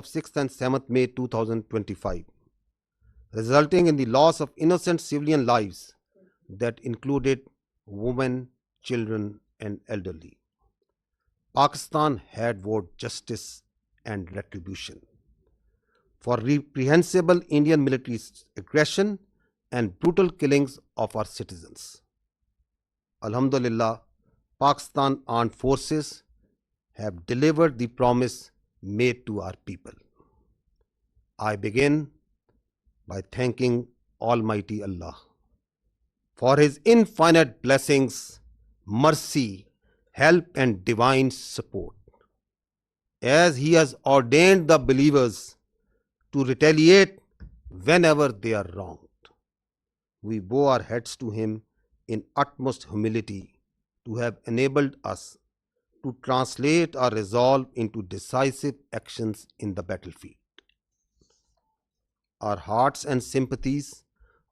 of 6th and 7th May 2025, resulting in the loss of innocent civilian lives that included women, children, and elderly. Pakistan had vowed justice and retribution for reprehensible Indian military aggression and brutal killings of our citizens. Alhamdulillah, Pakistan Armed Forces have delivered the promise made to our people. I begin by thanking Almighty Allah for His infinite blessings, mercy, help, and divine support, as He has ordained the believers to retaliate whenever they are wronged. We bow our heads to Him in utmost humility to have enabled us to translate our resolve into decisive actions in the battlefield. Our hearts and sympathies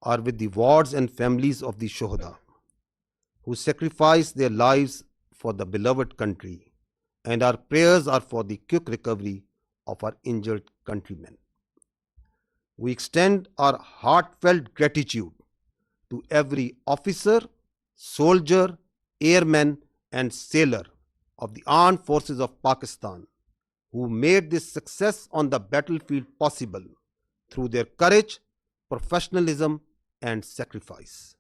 are with the wards and families of the Shuhada who sacrificed their lives for the beloved country, and our prayers are for the quick recovery of our injured countrymen. We extend our heartfelt gratitude to every officer, soldier, airman, and sailor of the Armed Forces of Pakistan who made this success on the battlefield possible through their courage, professionalism, and sacrifice.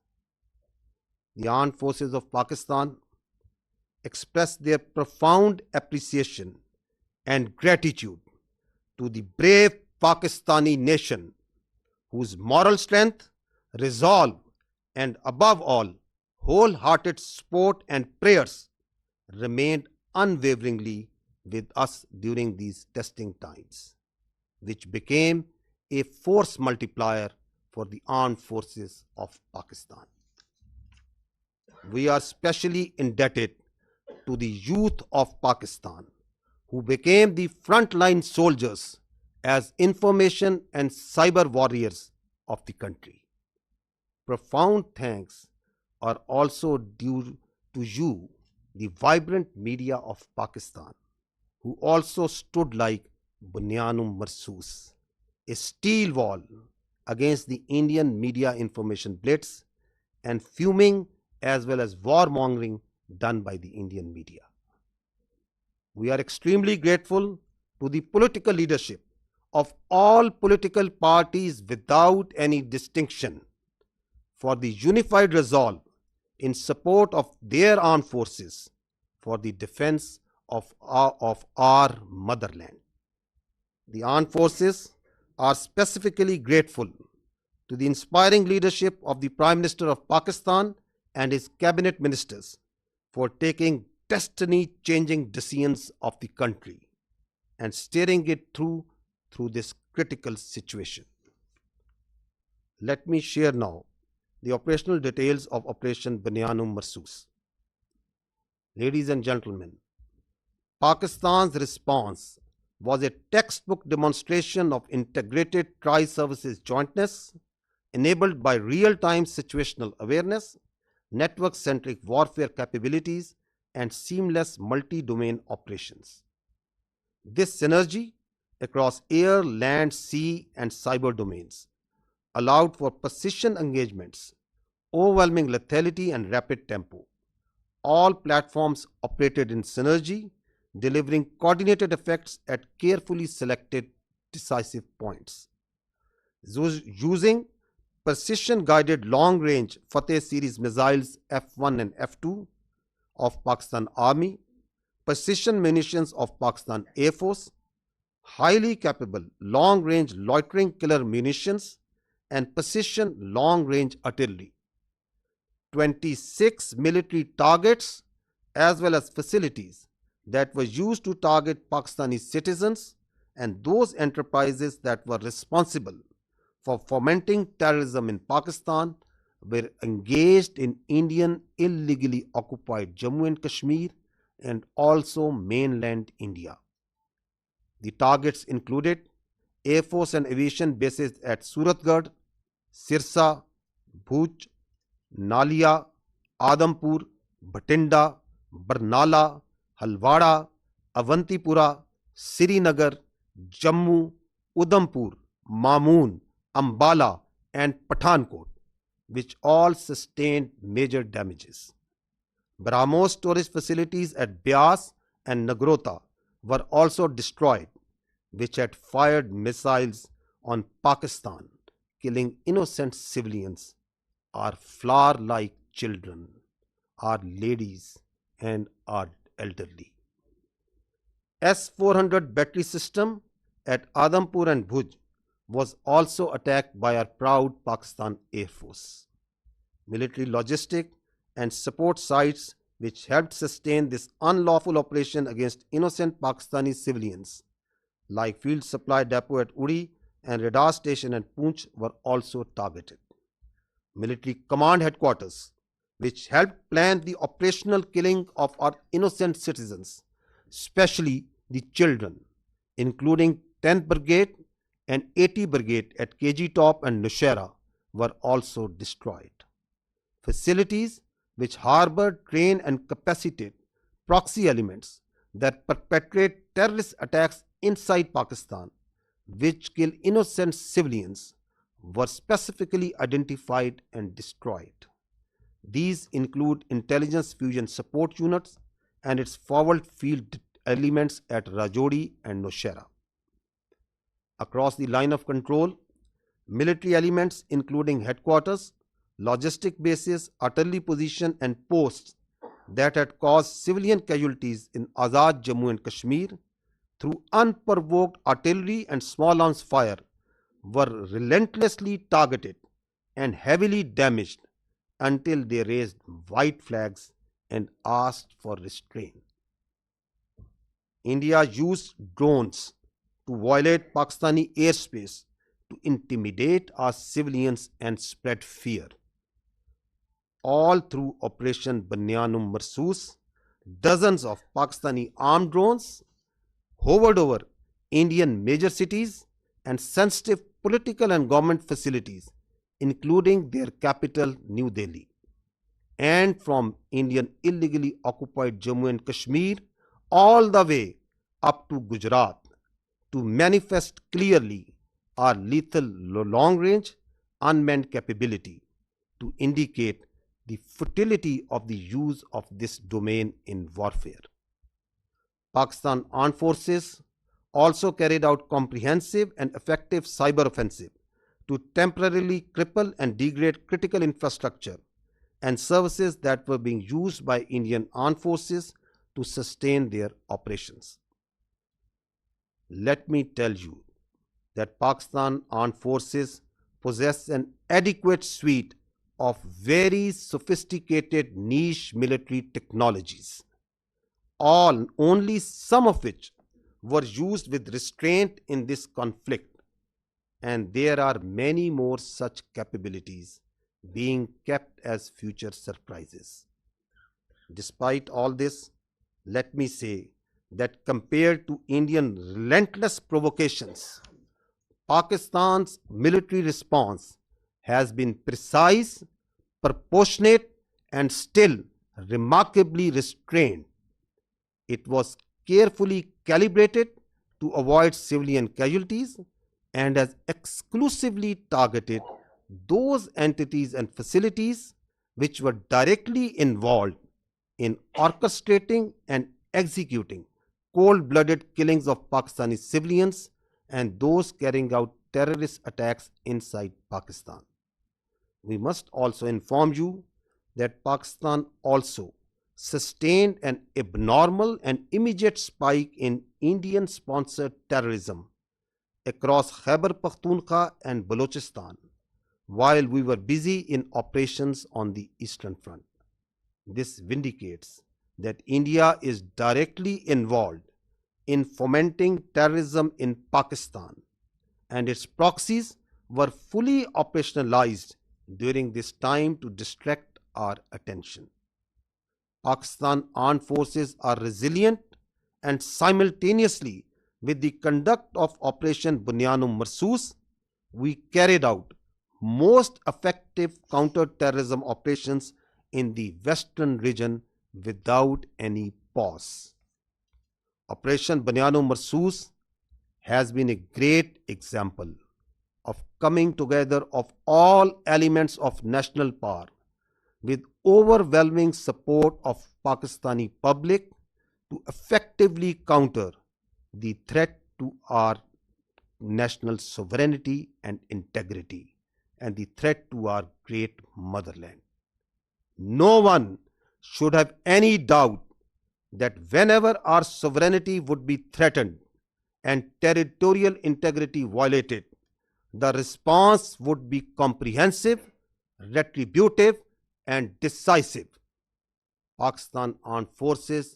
The Armed Forces of Pakistan express their profound appreciation and gratitude to the brave Pakistani nation whose moral strength, resolve, and above all, wholehearted support and prayers remained unwaveringly with us during these testing times, which became a force multiplier for the Armed Forces of Pakistan. We are specially indebted to the youth of Pakistan, who became the frontline soldiers as information and cyber warriors of the country. Profound thanks are also due to you, the vibrant media of Pakistan, who also stood like Bunyanum Marsus, a steel wall against the Indian media information blitz and fuming as well as warmongering done by the Indian media. We are extremely grateful to the political leadership of all political parties without any distinction for the unified resolve in support of their armed forces for the defense of our motherland. The armed forces are specifically grateful to the inspiring leadership of the Prime Minister of Pakistan and his cabinet ministers for taking destiny-changing decisions of the country and steering it through this critical situation. Let me share now the operational details of Operation Bunyanum Marsus. Ladies and gentlemen, Pakistan's response was a textbook demonstration of integrated tri-services jointness enabled by real-time situational awareness, network-centric warfare capabilities, and seamless multi-domain operations. This synergy across air, land, sea, and cyber domains allowed for precision engagements, overwhelming lethality, and rapid tempo. All platforms operated in synergy, delivering coordinated effects at carefully selected decisive points. Using precision-guided long-range Fateh series missiles F-1 and F-2 of Pakistan Army, precision munitions of Pakistan Air Force, highly capable long-range loitering killer munitions, and precision long-range artillery. 26 military targets as well as facilities that were used to target Pakistani citizens and those enterprises that were responsible for fomenting terrorism in Pakistan were engaged in Indian illegally occupied Jammu and Kashmir and also mainland India. The targets included Air Force and aviation bases at Suratgarh, Sirsa, Bhuj, Nalia, Adampur, Bhatinda, Barnala, Halwara, Avantipura, Srinagar, Jammu, Udhampur, Mamoon, Ambala and Pathankot, which all sustained major damages. BrahMos storage facilities at Beas and Nagrota were also destroyed, which had fired missiles on Pakistan, killing innocent civilians, our flower-like children, our ladies and our elderly. S-400 battery system at Adhampur and Bhuj was also attacked by our proud Pakistan Air Force. Military logistic and support sites which helped sustain this unlawful operation against innocent Pakistani civilians, like Field Supply Depot at Uri and Radar Station at Poonch, were also targeted. Military command headquarters, which helped plan the operational killing of our innocent citizens, especially the children, including 10th Brigade and 80 Brigade at KG Top and Nowshera, were also destroyed. Facilities which harbored, train and capacitate proxy elements that perpetrate terrorist attacks inside Pakistan, which kill innocent civilians, were specifically identified and destroyed. These include Intelligence Fusion Support Units and its forward field elements at Rajouri and Nowshera. Across the line of control, military elements including headquarters, logistic bases, artillery position and posts that had caused civilian casualties in Azad Jammu and Kashmir through unprovoked artillery and small arms fire were relentlessly targeted and heavily damaged until they raised white flags and asked for restraint. India used drones to violate Pakistani airspace to intimidate our civilians and spread fear. All through Operation Banyan Marsoos, dozens of Pakistani armed drones hovered over Indian major cities and sensitive political and government facilities, including their capital, New Delhi, and from Indian illegally occupied Jammu and Kashmir all the way up to Qudrat, to manifest clearly our lethal long-range unmanned capability, to indicate the futility of the use of this domain in warfare. Pakistan Armed Forces also carried out comprehensive and effective cyber offensive to temporarily cripple and degrade critical infrastructure and services that were being used by Indian Armed Forces to sustain their operations. Let me tell you that Pakistan Armed Forces possess an adequate suite of very sophisticated niche military technologies, only some of which were used with restraint in this conflict, and there are many more such capabilities being kept as future surprises. Despite all this, let me say that compared to Indian relentless provocations, Pakistan's military response has been precise, proportionate, and still remarkably restrained. It was carefully calibrated to avoid civilian casualties and has exclusively targeted those entities and facilities which were directly involved in orchestrating and executing cold-blooded killings of Pakistani civilians and those carrying out terrorist attacks inside Pakistan. We must also inform you that Pakistan also sustained an abnormal and immediate spike in Indian-sponsored terrorism across Khyber Pakhtunkhwa and Balochistan while we were busy in operations on the Eastern Front. This vindicates that India is directly involved in fomenting terrorism in Pakistan, and its proxies were fully operationalized during this time to distract our attention. Pakistan Armed Forces are resilient, and simultaneously with the conduct of Operation Banyan Marsoos, we carried out most effective counter-terrorism operations in the western region without any pause. Operation Banyan Marsoos has been a great example of coming together of all elements of national power with overwhelming support of Pakistani public to effectively counter the threat to our national sovereignty and integrity and the threat to our great motherland. No one should have any doubt that whenever our sovereignty would be threatened and territorial integrity violated, the response would be comprehensive, retributive, and decisive. Pakistan Armed Forces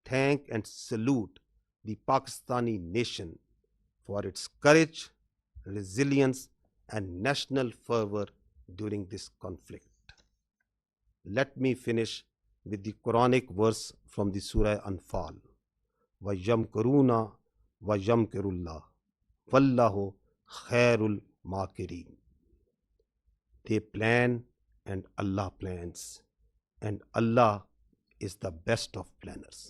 thank and salute the Pakistani nation for its courage, resilience, and national fervor during this conflict. Let me finish with the Quranic verse from the Surah Anfal. وَيَمْكُرُونَ وَيَمْكُرُ اللَّهُ وَاللَّهُ خَيْرُ الْمَاكِرِينَ. They plan and Allah plans, and Allah is the best of planners.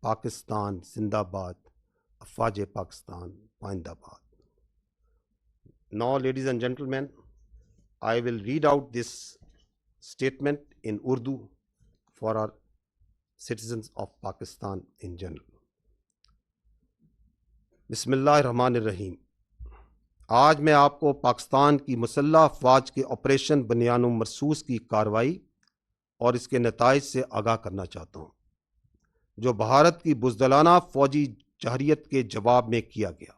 Pakistan Zindabad, Afwaj Pakistan Payindabad. Now, ladies and gentlemen, I will read out this statement in Urdu for our citizens of Pakistan in general. بسم اللہ الرحمن الرحیم. آج میں آپ کو پاکستان کی مسلح افواج کے آپریشن بنیان و مرصوص کی کارروائی اور اس کے نتائج سے آگاہ کرنا چاہتا ہوں، جو بھارت کی بزدلانہ فوجی جارحیت کے جواب میں کیا گیا.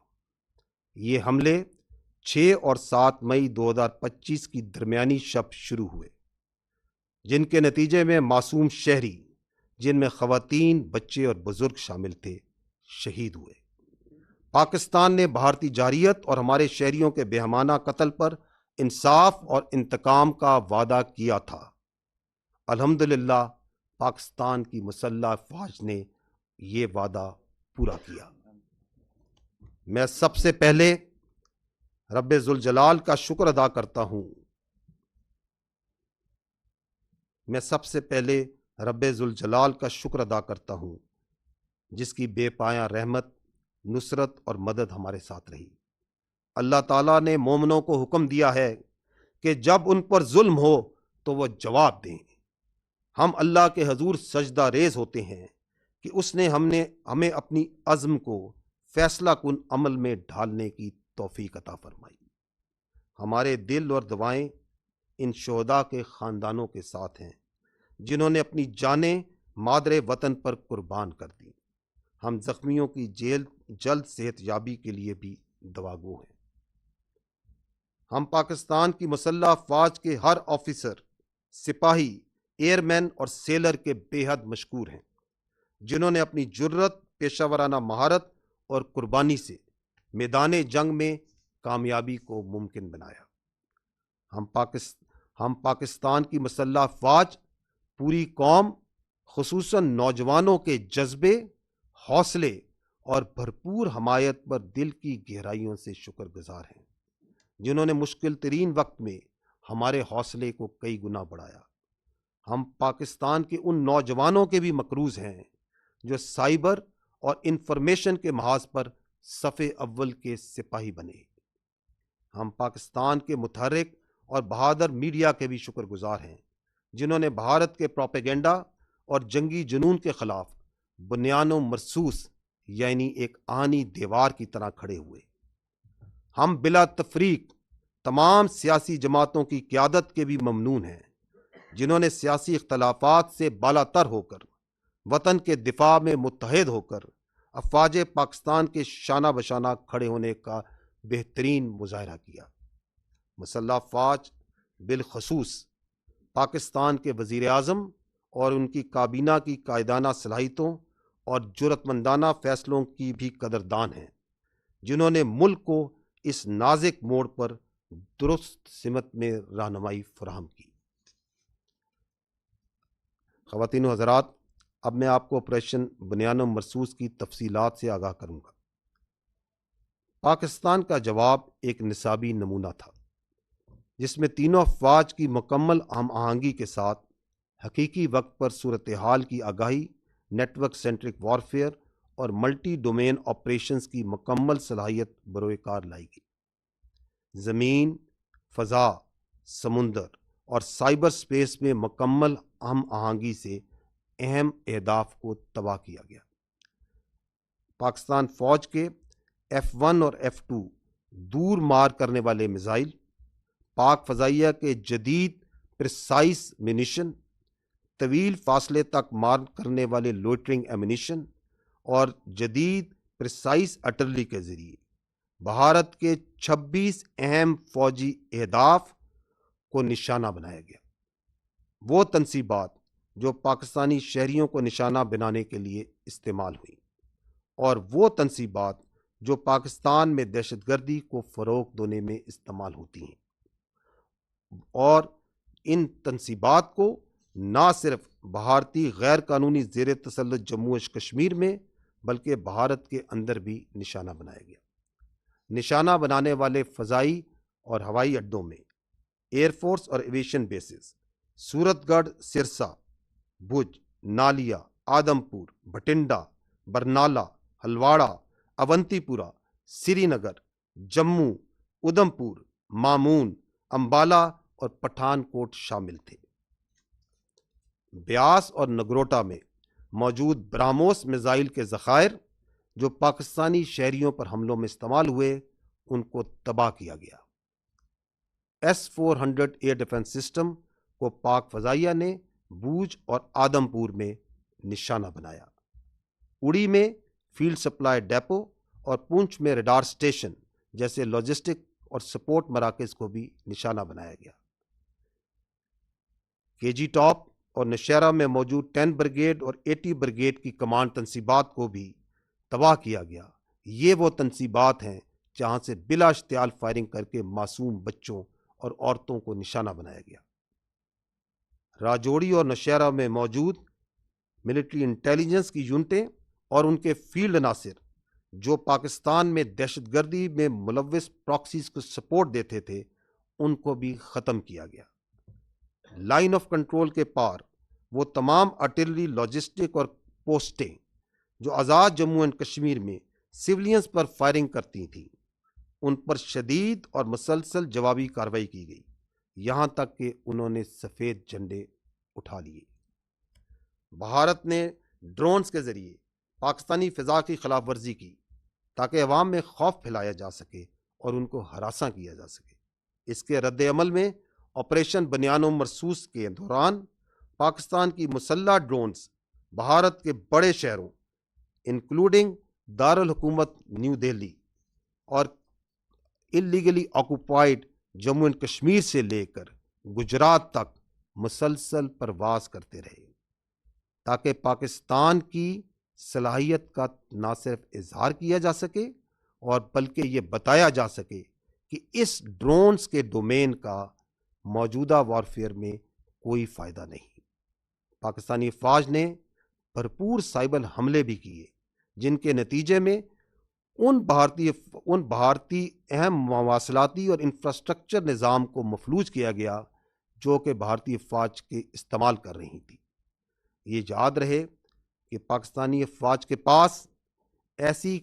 یہ حملے 6 اور 7 مئی 2025 کی درمیانی شب شروع ہوئے، جن کے نتیجے میں معصوم شہری، جن میں خواتین، بچے اور بزرگ شامل تھے، شہید ہوئے. پاکستان نے بھارتی جارحیت اور ہمارے شہریوں کے بےہمانہ قتل پر انصاف اور انتقام کا وعدہ کیا تھا. الحمدللہ پاکستان کی مسلح افواج نے یہ وعدہ پورا کیا. میں سب سے پہلے رب ذوالجلال کا شکر ادا کرتا ہوں. رب ذوالجلال کا شکر ادا کرتا ہوں، جس کی بے پایاں رحمت، نصرت اور مدد ہمارے ساتھ رہی. اللہ تعالیٰ نے مومنوں کو حکم دیا ہے کہ جب ان پر ظلم ہو تو وہ جواب دیں. ہم اللہ کے حضور سجدہ ریز ہوتے ہیں کہ اس نے ہمیں اپنی عزم کو فیصلہ کن عمل میں ڈھالنے کی توفیق عطا فرمائی. ہمارے دل اور دعائیں ان شہداء کے خاندانوں کے ساتھ ہیں جنہوں نے اپنی جانیں مادر وطن پر قربان کر دیں. ہم زخمیوں کی جلد صحت یابی کے لیے بھی دعا گو ہیں. ہم پاکستان کی مسلح افواج کے ہر آفیسر، سپاہی، ایئر مین اور سیلر کے بے حد مشکور ہیں، جنہوں نے اپنی جرت، پیشہ ورانہ مہارت اور قربانی سے میدان جنگ میں کامیابی کو ممکن بنایا. ہم پاکستان کی مسلح افواج، پوری قوم، خصوصاً نوجوانوں کے جذبے، حوصلے اور بھرپور حمایت پر دل کی گہرائیوں سے شکر گزار ہیں، جنہوں نے مشکل ترین وقت میں ہمارے حوصلے کو کئی گنا بڑھایا. ہم پاکستان کے ان نوجوانوں کے بھی مقروض ہیں جو سائبر اور انفارمیشن کے محاذ پر صف اول کے سپاہی بنے. ہم پاکستان کے متحرک اور بہادر میڈیا کے بھی شکر گزار ہیں، جنہوں نے بھارت کے پروپیگنڈا اور جنگی جنون کے خلاف بنیان و مرصوص یعنی ایک آہنی دیوار کی طرح کھڑے ہوئے. ہم بلا تفریق تمام سیاسی جماعتوں کی قیادت کے بھی ممنون ہیں، جنہوں نے سیاسی اختلافات سے بالا تر ہو کر، وطن کے دفاع میں متحد ہو کر، افواج پاکستان کے شانہ بشانہ کھڑے ہونے کا بہترین مظاہرہ کیا. مسلح افواج، بالخصوص پاکستان کے وزیر اعظم اور ان کی کابینہ کی قائدانہ صلاحیتوں اور جرأت مندانہ فیصلوں کی بھی قدردان ہیں، جنہوں نے ملک کو اس نازک موڑ پر درست سمت میں رہنمائی فراہم کی. خواتین و حضرات، اب میں آپ کو آپریشن بنیان و مرصوص کی تفصیلات سے آگاہ کروں گا. پاکستان کا جواب ایک نصابی نمونہ تھا، جس میں تینوں افواج کی مکمل ہم آہنگی کے ساتھ حقیقی وقت پر صورتحال کی آگاہی، نیٹ ورک سینٹرک وارفیئر اور ملٹی ڈومین آپریشنز کی مکمل صلاحیت بروئے کار لائی گئی۔ زمین، فضا، سمندر اور سائبر سپیس میں مکمل ہم آہنگی سے اہم اہداف کو تباہ کیا گیا۔ پاکستان فوج کے F-1 اور F-2 دور مار کرنے والے میزائل، پاک فضائیہ کے جدید پریسائز منیشن، طویل فاصلے تک مار کرنے والے لوئٹرنگ ایمونیشن اور جدید پریسائز آرٹلری کے ذریعے بھارت کے 26 اہم فوجی اہداف کو نشانہ بنایا گیا۔ وہ تنصیبات جو پاکستانی شہریوں کو نشانہ بنانے کے لیے استعمال ہوئیں، اور وہ تنصیبات جو پاکستان میں دہشت گردی کو فروغ دینے میں استعمال ہوتی ہیں، اور ان تنصیبات کو نہ صرف بھارتی غیر قانونی زیر تسلط جموں و کشمیر میں بلکہ بھارت کے اندر بھی نشانہ بنایا گیا۔ نشانہ بنانے والے فضائی اور ہوائی اڈوں میں ایئر فورس اور ایویشن بیسز سورت گڑھ، سرسا، بھج، نالیا، آدم پور، بھٹنڈا، برنالہ، ہلواڑہ، اونتی پورہ، سری نگر، جموں، ادھم پور، مامون، امبالہ اور پٹھان کوٹ شامل تھے۔ بیاس اور نگروٹا میں موجود براموس میزائل کے ذخائر جو پاکستانی شہریوں پر حملوں میں استعمال ہوئے، ان کو تباہ کیا گیا۔ S-400 ایئر ڈیفنس سسٹم کو پاک فضائیہ نے بوجھ اور آدم پور میں نشانہ بنایا۔ اڑی میں فیلڈ سپلائی ڈیپو اور پونچھ میں ریڈار سٹیشن جیسے لاجسٹک اور سپورٹ مراکز کو بھی نشانہ بنایا گیا۔ KG ٹاپ اور نوشہرہ میں موجود 10 بریگیڈ اور 80 بریگیڈ کی کمانڈ تنصیبات کو بھی تباہ کیا گیا۔ یہ وہ تنصیبات ہیں جہاں سے بلا اشتعال فائرنگ کر کے معصوم بچوں اور عورتوں کو نشانہ بنایا گیا۔ راجوڑی اور نوشہرہ میں موجود ملٹری انٹیلیجنس کی یونٹیں اور ان کے فیلڈ عناصر جو پاکستان میں دہشت گردی میں ملوث پراکسیز کو سپورٹ دیتے تھے، ان کو بھی ختم کیا گیا۔ لائن آف کنٹرول کے پار وہ تمام آرٹلری، لاجسٹک اور پوسٹیں جو آزاد جموں اینڈ کشمیر میں سولینز پر فائرنگ کرتی تھیں، ان پر شدید اور مسلسل جوابی کارروائی کی گئی، یہاں تک کہ انہوں نے سفید جھنڈے اٹھا لیے۔ بھارت نے ڈرونز کے ذریعے پاکستانی فضا کی خلاف ورزی کی تاکہ عوام میں خوف پھیلایا جا سکے اور ان کو ہراساں کیا جا سکے۔ اس کے رد عمل میں آپریشن بنیان و مرصوص کے دوران پاکستان کی مسلح ڈرونز بھارت کے بڑے شہروں انکلوڈنگ دارالحکومت نیو دہلی اور illegally occupied Jammu and Kashmir سے لے کر گجرات تک مسلسل پرواز کرتے رہے، تاکہ پاکستان کی صلاحیت کا نہ صرف اظہار کیا جا سکے اور بلکہ یہ بتایا جا سکے کہ اس ڈرونز کے ڈومین کا موجودہ وارفیئر میں کوئی فائدہ نہیں۔ پاکستانی فوج نے بھرپور سائبر حملے بھی کیے، جن کے نتیجے میں ان بھارتی اہم مواصلاتی اور انفراسٹرکچر نظام کو مفلوج کیا گیا جو کہ بھارتی فوج کے استعمال کر رہی تھی۔ یہ یاد رہے کہ پاکستانی افواج کے پاس ایسی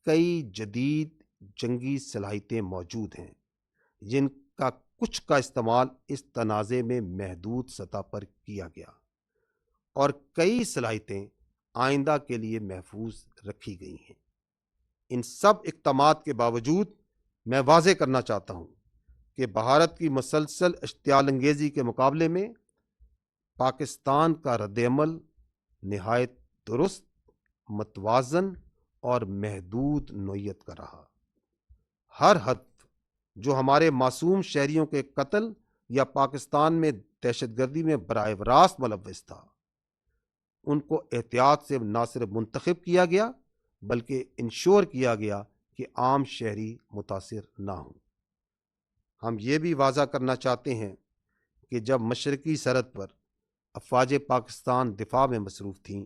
کئی جدید جنگی صلاحیتیں موجود ہیں جن کا کچھ کا استعمال اس تنازع میں محدود سطح پر کیا گیا، اور کئی صلاحیتیں آئندہ کے لیے محفوظ رکھی گئی ہیں۔ ان سب اقدامات کے باوجود میں واضح کرنا چاہتا ہوں کہ بھارت کی مسلسل اشتعال انگیزی کے مقابلے میں پاکستان کا رد عمل نہایت درست، متوازن اور محدود نوعیت کا رہا۔ ہر ہدف جو ہمارے معصوم شہریوں کے قتل یا پاکستان میں دہشت گردی میں براہ راست ملوث تھا، ان کو احتیاط سے نہ صرف منتخب کیا گیا بلکہ انشور کیا گیا کہ عام شہری متاثر نہ ہوں۔ ہم یہ بھی واضح کرنا چاہتے ہیں کہ جب مشرقی سرحد پر افواج پاکستان دفاع میں مصروف تھیں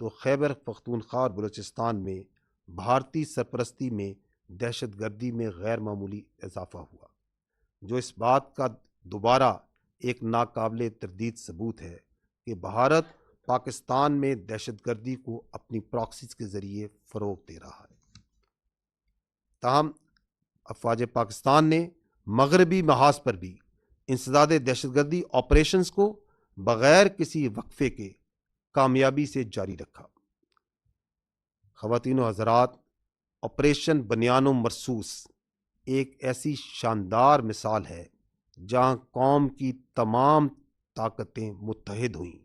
تو خیبر پختونخوا اور بلوچستان میں بھارتی سرپرستی میں دہشت گردی میں غیر معمولی اضافہ ہوا، جو اس بات کا دوبارہ ایک ناقابل تردید ثبوت ہے کہ بھارت پاکستان میں دہشت گردی کو اپنی پراکسیز کے ذریعے فروغ دے رہا ہے۔ تاہم افواج پاکستان نے مغربی محاذ پر بھی انسداد دہشت گردی آپریشنز کو بغیر کسی وقفے کے کامیابی سے جاری رکھا۔ خواتین و حضرات، آپریشن بنیان و مرصوص ایک ایسی شاندار مثال ہے جہاں قوم کی تمام طاقتیں متحد ہوئیں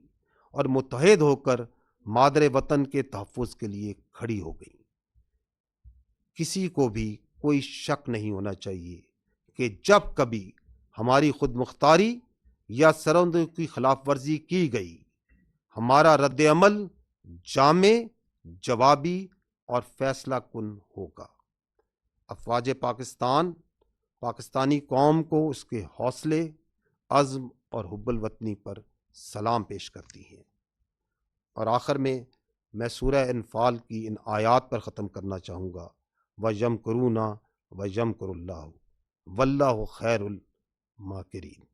اور متحد ہو کر مادر وطن کے تحفظ کے لیے کھڑی ہو گئیں۔ کسی کو بھی کوئی شک نہیں ہونا چاہیے کہ جب کبھی ہماری خود مختاری یا سرحدوں کی خلاف ورزی کی گئی، ہمارا رد عمل جامع، جوابی اور فیصلہ کن ہوگا۔ افواج پاکستان پاکستانی قوم کو اس کے حوصلے، عزم اور حب الوطنی پر سلام پیش کرتی ہیں۔ اور آخر میں سورہ انفال کی ان آیات پر ختم کرنا چاہوں گا، وَيَمْكُرُونَ وَيَمْكُرُ اللَّهُ وَاللَّهُ خَيْرُ الْمَاكِرِينَ۔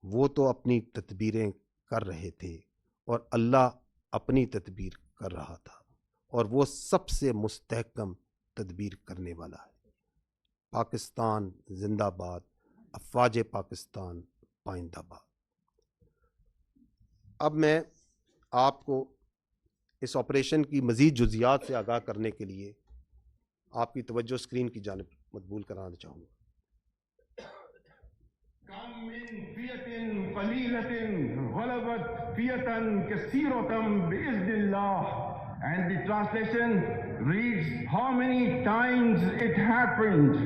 وہ تو اپنی تدبیریں کر رہے تھے اور اللہ اپنی تدبیر کر رہا تھا، اور وہ سب سے مستحکم تدبیر کرنے والا ہے۔ پاکستان زندہ باد، افواج پاکستان پائندہ باد۔ اب میں آپ کو اس آپریشن کی مزید جزیات سے آگاہ کرنے کے لیے آپ کی توجہ اسکرین کی جانب مقبول کرانا چاہوں گا۔ کم من فیۃ قلیلۃ غلبت فیۃ کثیرۃ باذن اللہ، and the translation reads, how many times it happened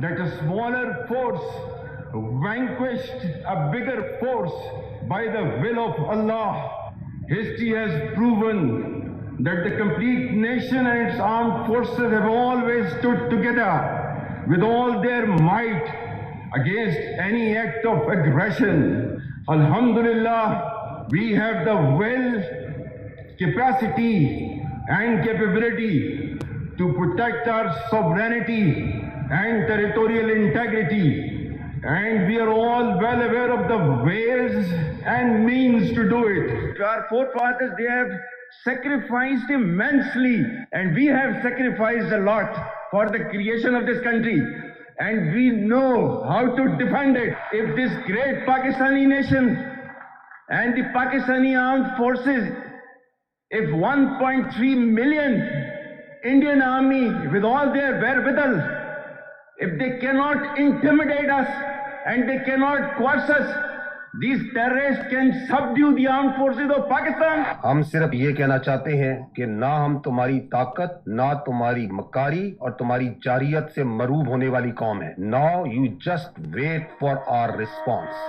that a smaller force vanquished a bigger force by the will of Allah. History has proven that the complete nation and its armed forces have always stood together with all their might against any act of aggression. Alhamdulillah, we have the will, capacity and capability to protect our sovereignty and territorial integrity, and we are all well aware of the ways and means to do it. Our forefathers, they have sacrificed immensely, and we have sacrificed a lot for the creation of this country, and we know how to defend it. If this great Pakistani nation and the Pakistani armed forces, if 1.3 million Indian army with all their wherewithal, if they cannot intimidate us and they cannot coerce us, these terrorists can subdue the armed forces of Pakistan. ہم صرف یہ کہنا چاہتے ہیں کہ نہ ہم تمہاری طاقت، نہ تمہاری مکاری اور تمہاری جارحیت سے مروب ہونے والی قوم ہے۔ Now you just wait for our response.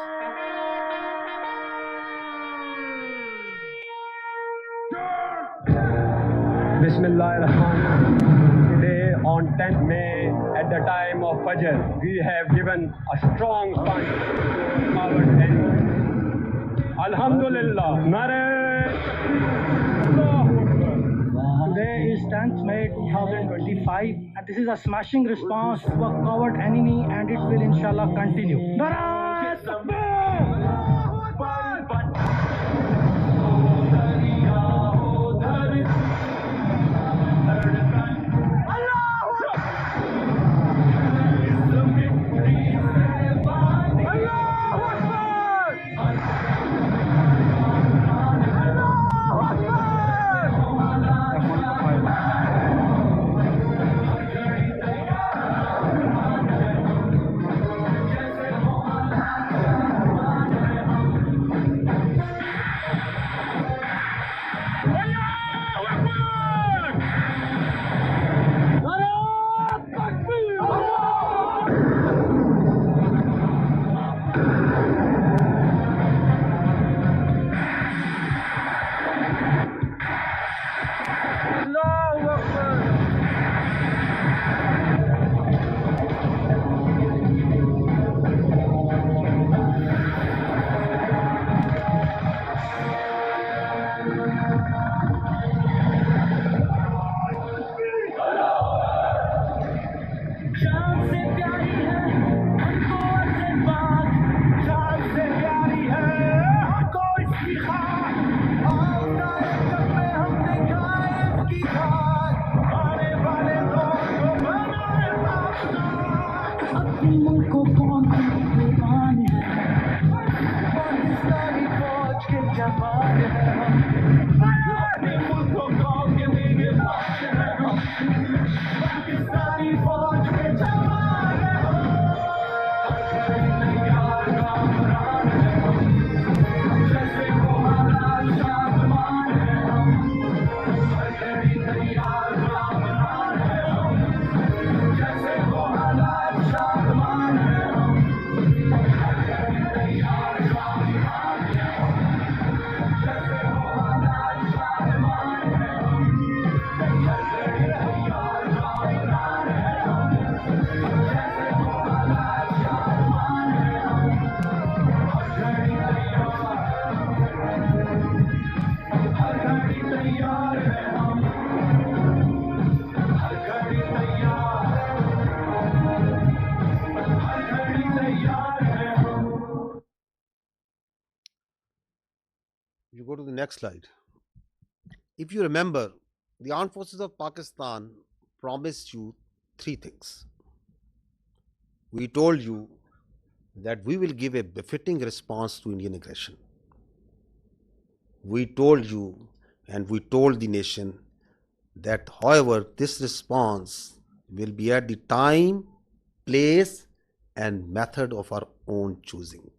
بسم اللہ الرحمن الرحیم. Today on 10th May at the time of Fajr, we have given a strong punch to our enemy. Alhamdulillah. Today is 10th May 2025 and this is a smashing response to a coward enemy, and it will inshallah continue. go to the next slide. If you remember, the armed forces of Pakistan promised you three things. We told you that we will give a befitting response to Indian aggression. We told you and we told the nation that, however, this response will be at the time, place, and method of our own choosing.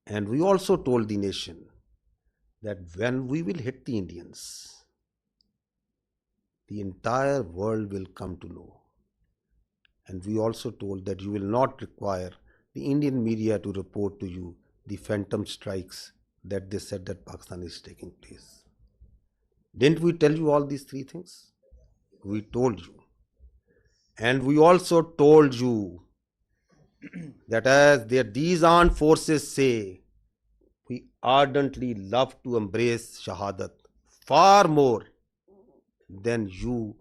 And we also told the nation that when we will hit the Indians, the entire world will come to know. And we also told that you will not require the Indian media to report to you the phantom strikes that they said that Pakistan is taking place. Didn't we tell you all these three things? We told you. And we also told you that as these armed forces say, we ardently love to embrace Shahadat far more than you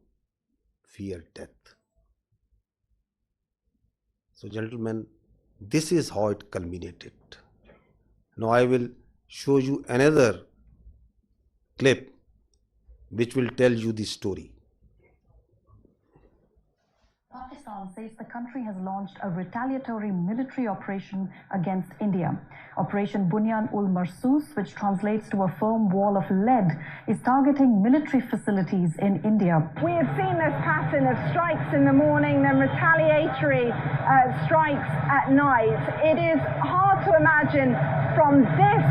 fear death. So, gentlemen, this is how it culminated. Now I will show you another clip which will tell you the story. Pakistan says the country has launched a retaliatory military operation against India. Operation Bunyan ul Marsus, which translates to a firm wall of lead, is targeting military facilities in India. We have seen this pattern of strikes in the morning, then retaliatory strikes at night. It is hard to imagine from this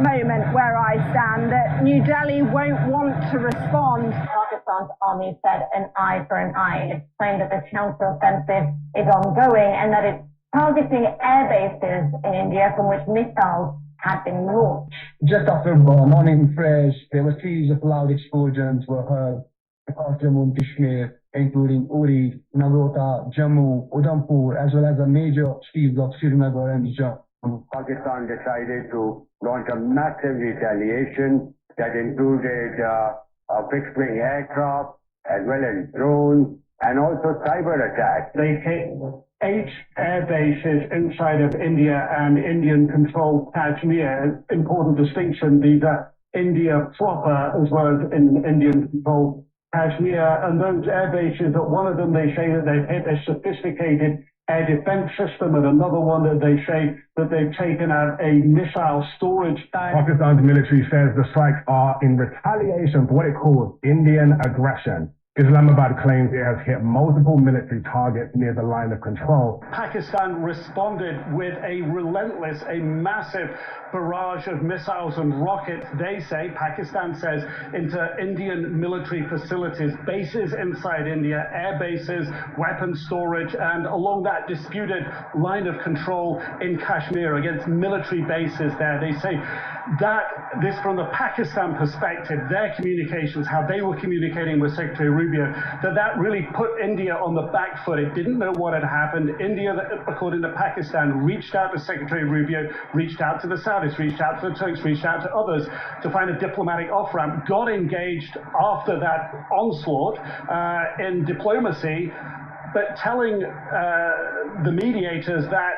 moment where I stand that New Delhi won't want to respond. Pakistan's army said an eye for an eye. It claimed that the counter-offensive is ongoing and that it's targeting air bases in India from which missiles had been launched. Just after morning fresh, there were series of loud explosions were heard across Jammu and Kashmir, including Uri, Nagrota, Jammu, Udhampur, as well as the major cities of Srinagar and Jammu. Pakistan decided to launch a massive retaliation that included fixed-wing aircraft as well as drones and also cyber attacks. They hit 8 air bases inside of India and Indian-controlled Kashmir. Important distinction, these are India proper as well as in Indian-controlled Kashmir. And those air bases, that one of them they say that they've hit a sophisticated air defense system, and another one that they say that they've taken out a missile storage tank. Pakistan's military says the strikes are in retaliation for what it calls Indian aggression. Islamabad claims it has hit multiple military targets near the line of control. Pakistan responded with a relentless, a massive barrage of missiles and rockets, they say, Pakistan says, into Indian military facilities, bases inside India, air bases, weapons storage, and along that disputed line of control in Kashmir against military bases there. They say that this, from the Pakistan perspective, their communications, how they were communicating with Secretary Rubio, that really put India on the back foot. It didn't know what had happened. India, according to Pakistan, reached out to Secretary Rubio, reached out to the Saudis, reached out to the Turks, reached out to others to find a diplomatic off-ramp, got engaged after that onslaught in diplomacy, but telling the mediators that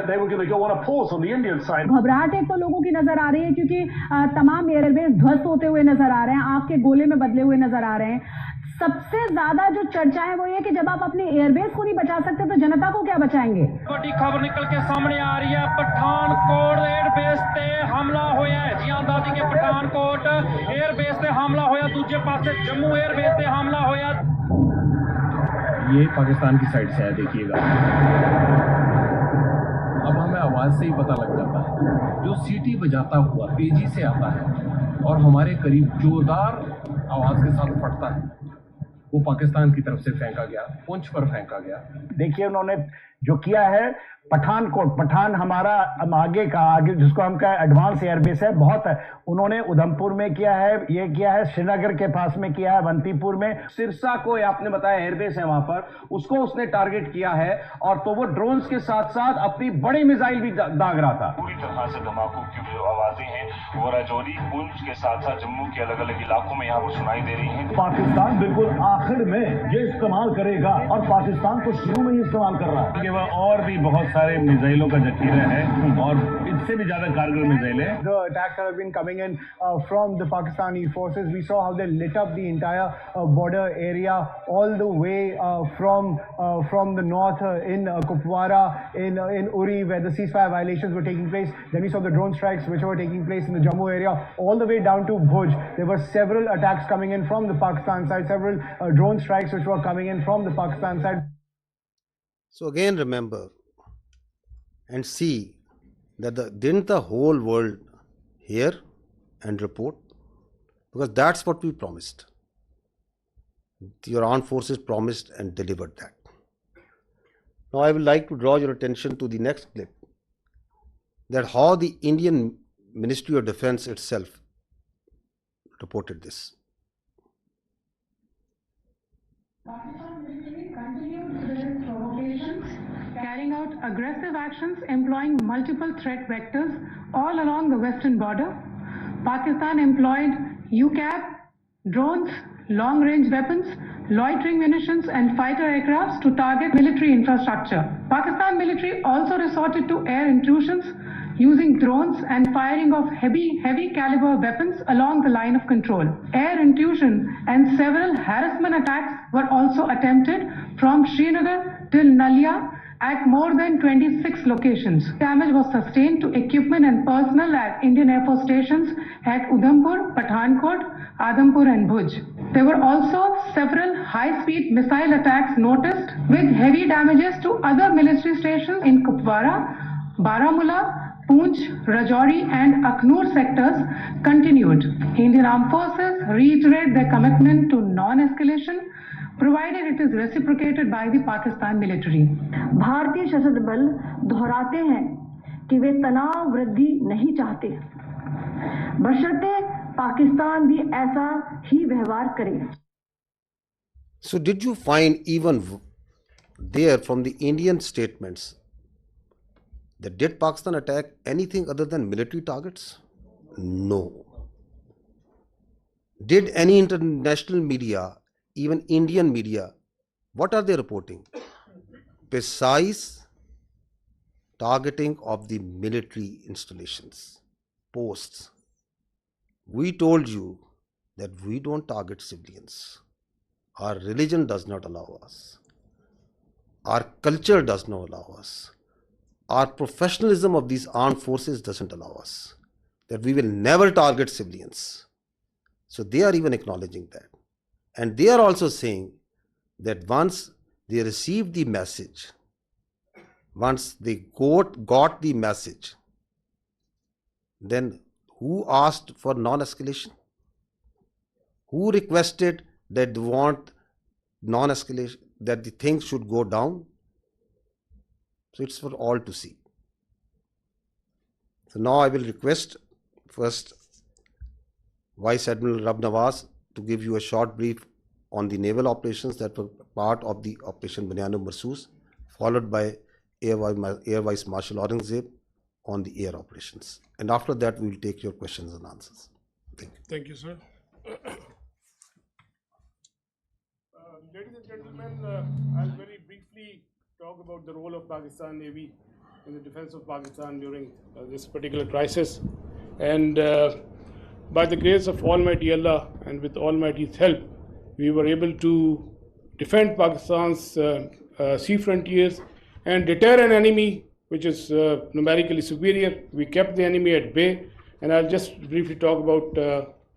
they were going to go on a pause on the Indian side. घबराहट एक तो लोगों की नजर आ रही है क्योंकि तमाम एयरबेस ध्वस्त होते हुए नजर आ रहे हैं, आग के गोले में बदले हुए नजर आ रहे हैं. सबसे ज्यादा जो चर्चा है वो ये कि जब आप अपनी एयरबेस को नहीं बचा सकते तो जनता को क्या बचाएंगे. बड़ी खबर निकल के सामने आ रही है. पठानकोट एयरबेस ते हमला होया है. जी दादी के पठानकोट एयरबेस ते हमला होया. दूजे पासे जम्मू एयरबेस ते हमला होया. ये पाकिस्तान की साइड से है, देखिएगा. अब हमें आवाज़ से ही पता लग जाता है. जो सीटी बजाता हुआ तेजी से आता है और हमारे करीब जोरदार आवाज़ के साथ फटता है, वो पाकिस्तान की तरफ से फेंका गया, पुंछ पर फेंका गया. देखिए उन्होंने जो किया है, पठानकोट, पठान हमारा आगे जिसको हम कहें एडवांस एयरबेस है, बहुत है. उन्होंने उधमपुर में किया है, ये किया है श्रीनगर के पास में किया है, बंतीपुर में. सिरसा को आपने बताया एयरबेस है वहां पर, उसको उसने टारगेट किया है. और तो वो ड्रोन्स के साथ साथ अपनी बड़ी मिसाइल भी दाग रहा था. पूरी तरह से धमाकों की जो आवाजें हैं वो राजौरी, पुंछ के साथ साथ जम्मू के अलग अलग इलाकों में यहाँ पर सुनाई दे रही हैं. पाकिस्तान बिल्कुल आखिर में ये इस्तेमाल करेगा और पाकिस्तान को शुरू में ही इस्तेमाल कर रहा है. सिवा और भी बहुत सारे मिसाइलों का जखीरा है और इससे भी ज़्यादा कारगर मिसाइल है. The attacks that have been coming in from the Pakistani forces, we saw how they lit up the entire border area all the way from the north in Kupwara, in Uri, where the ceasefire violations were taking place. Then we saw the drone strikes which were taking place in the Jammu area, all the way down to Bhuj. There were several attacks coming in from the Pakistan side, several drone strikes which were coming in from the Pakistan side. So again remember and see that didn't the whole world hear and report? Because that's what we promised. Your armed forces promised and delivered that. Now I would like to draw your attention to the next clip, that how the Indian Ministry of Defence itself reported this. Pakistan military continued with its provocations, carrying out aggressive actions employing multiple threat vectors all along the western border. Pakistan employed UCAV, drones, long-range weapons, loitering munitions and fighter aircrafts to target military infrastructure. Pakistan military also resorted to air intrusions using drones and firing of heavy caliber weapons along the line of control. Air intrusion and several harassment attacks were also attempted from Srinagar till Nalia at more than 26 locations. Damage was sustained to equipment and personnel at Indian Air Force stations at Udhampur, Pathankot, Adhampur and Bhuj. There were also several high-speed missile attacks noticed with heavy damages to other military stations in Kupwara, Baramulla, Poonch, Rajouri and Akhnur sectors continued. Indian Armed Forces reiterate their commitment to non-escalation, provided it is reciprocated by the Pakistan military. भारतीय सशस्त्र बल दोहराते हैं कि वे तनाव वृद्धि नहीं चाहते, बशर्ते पाकिस्तान भी ऐसा ही व्यवहार करे. So did you find even there from the Indian statements that did Pakistan attack anything other than military targets? No. Did any international media, even Indian media, what are they reporting? Precise targeting of the military installations, posts. We told you that we don't target civilians. Our religion does not allow us. Our culture does not allow us. Our professionalism of these armed forces doesn't allow us. That we will never target civilians. So they are even acknowledging that. And they are also saying that once they received the message, once they got the message, then who asked for non-escalation? Who requested that they want non-escalation, that the things should go down? So it's for all to see. So now I will request first Vice Admiral Navaz to give you a short brief on the naval operations that were part of the Operation Bunyan Marsoos, followed by Air Vice Marshal Aurengzeb on the air operations. And after that, we will take your questions and answers. Thank you. Thank you, sir. Ladies and gentlemen, I'll very briefly talk about the role of Pakistan Navy in the defense of Pakistan during this particular crisis. And by the grace of Almighty Allah and with Almighty's help, we were able to defend Pakistan's sea frontiers and deter an enemy which is numerically superior. We kept the enemy at bay, and I'll just briefly talk about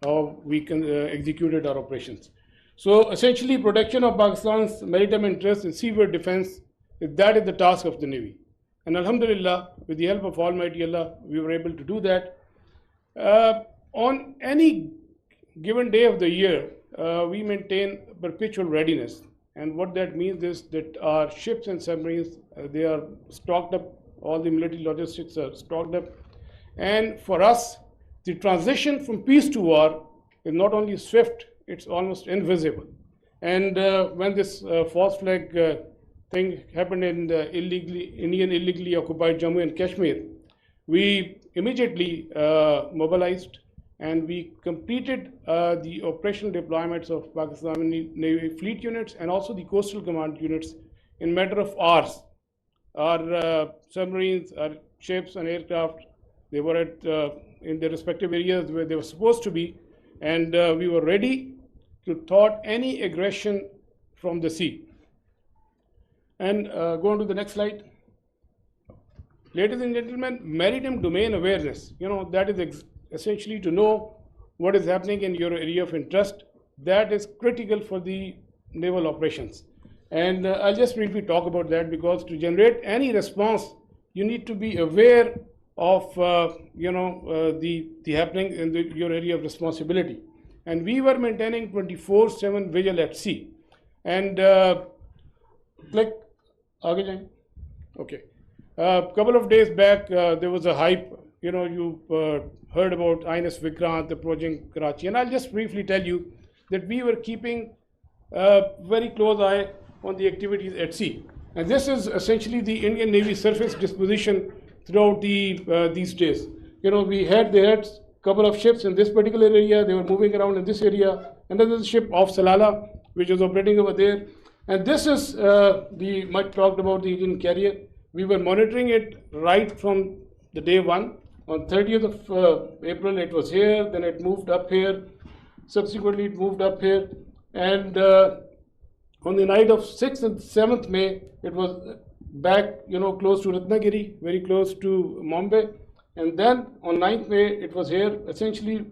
how we executed our operations. So essentially, protection of Pakistan's maritime interests and seaworld defense, that is the task of the Navy. And Alhamdulillah, with the help of Almighty Allah, we were able to do that. On any given day of the year, we maintain perpetual readiness. And what that means is that our ships and submarines, they are stocked up, all the military logistics are stocked up. And for us, the transition from peace to war is not only swift, it's almost invisible. And when this false flag thing happened in the Indian illegally occupied Jammu and Kashmir, we immediately mobilized and we completed the operational deployments of Pakistani Navy fleet units and also the coastal command units in a matter of hours. our submarines, our ships and aircraft, they were in their respective areas where they were supposed to be, and we were ready to thwart any aggression from the sea. And go on to the next slide. Ladies and gentlemen, maritime domain awareness, that is essentially to know what is happening in your area of interest. That is critical for the naval operations. And I'll just briefly talk about that, because to generate any response, you need to be aware of the happening in your area of responsibility. And we were maintaining 24/7 vigil at sea. And okay. Couple of days back, there was a hype. You heard about INS Vikrant approaching Karachi, and I'll just briefly tell you that we were keeping a very close eye on the activities at sea. And this is essentially the Indian Navy surface disposition throughout these days. They had a couple of ships in this particular area. They were moving around in this area. And then there's a ship off Salalah, which was operating over there. And this is much talked about the Indian carrier. We were monitoring it right from the day one. On 30th of April, it was here. Then it moved up here. Subsequently, it moved up here. And on the night of 6th and 7th May, it was back, close to Ratnagiri, very close to Mumbai. And then on 9th May, it was here, essentially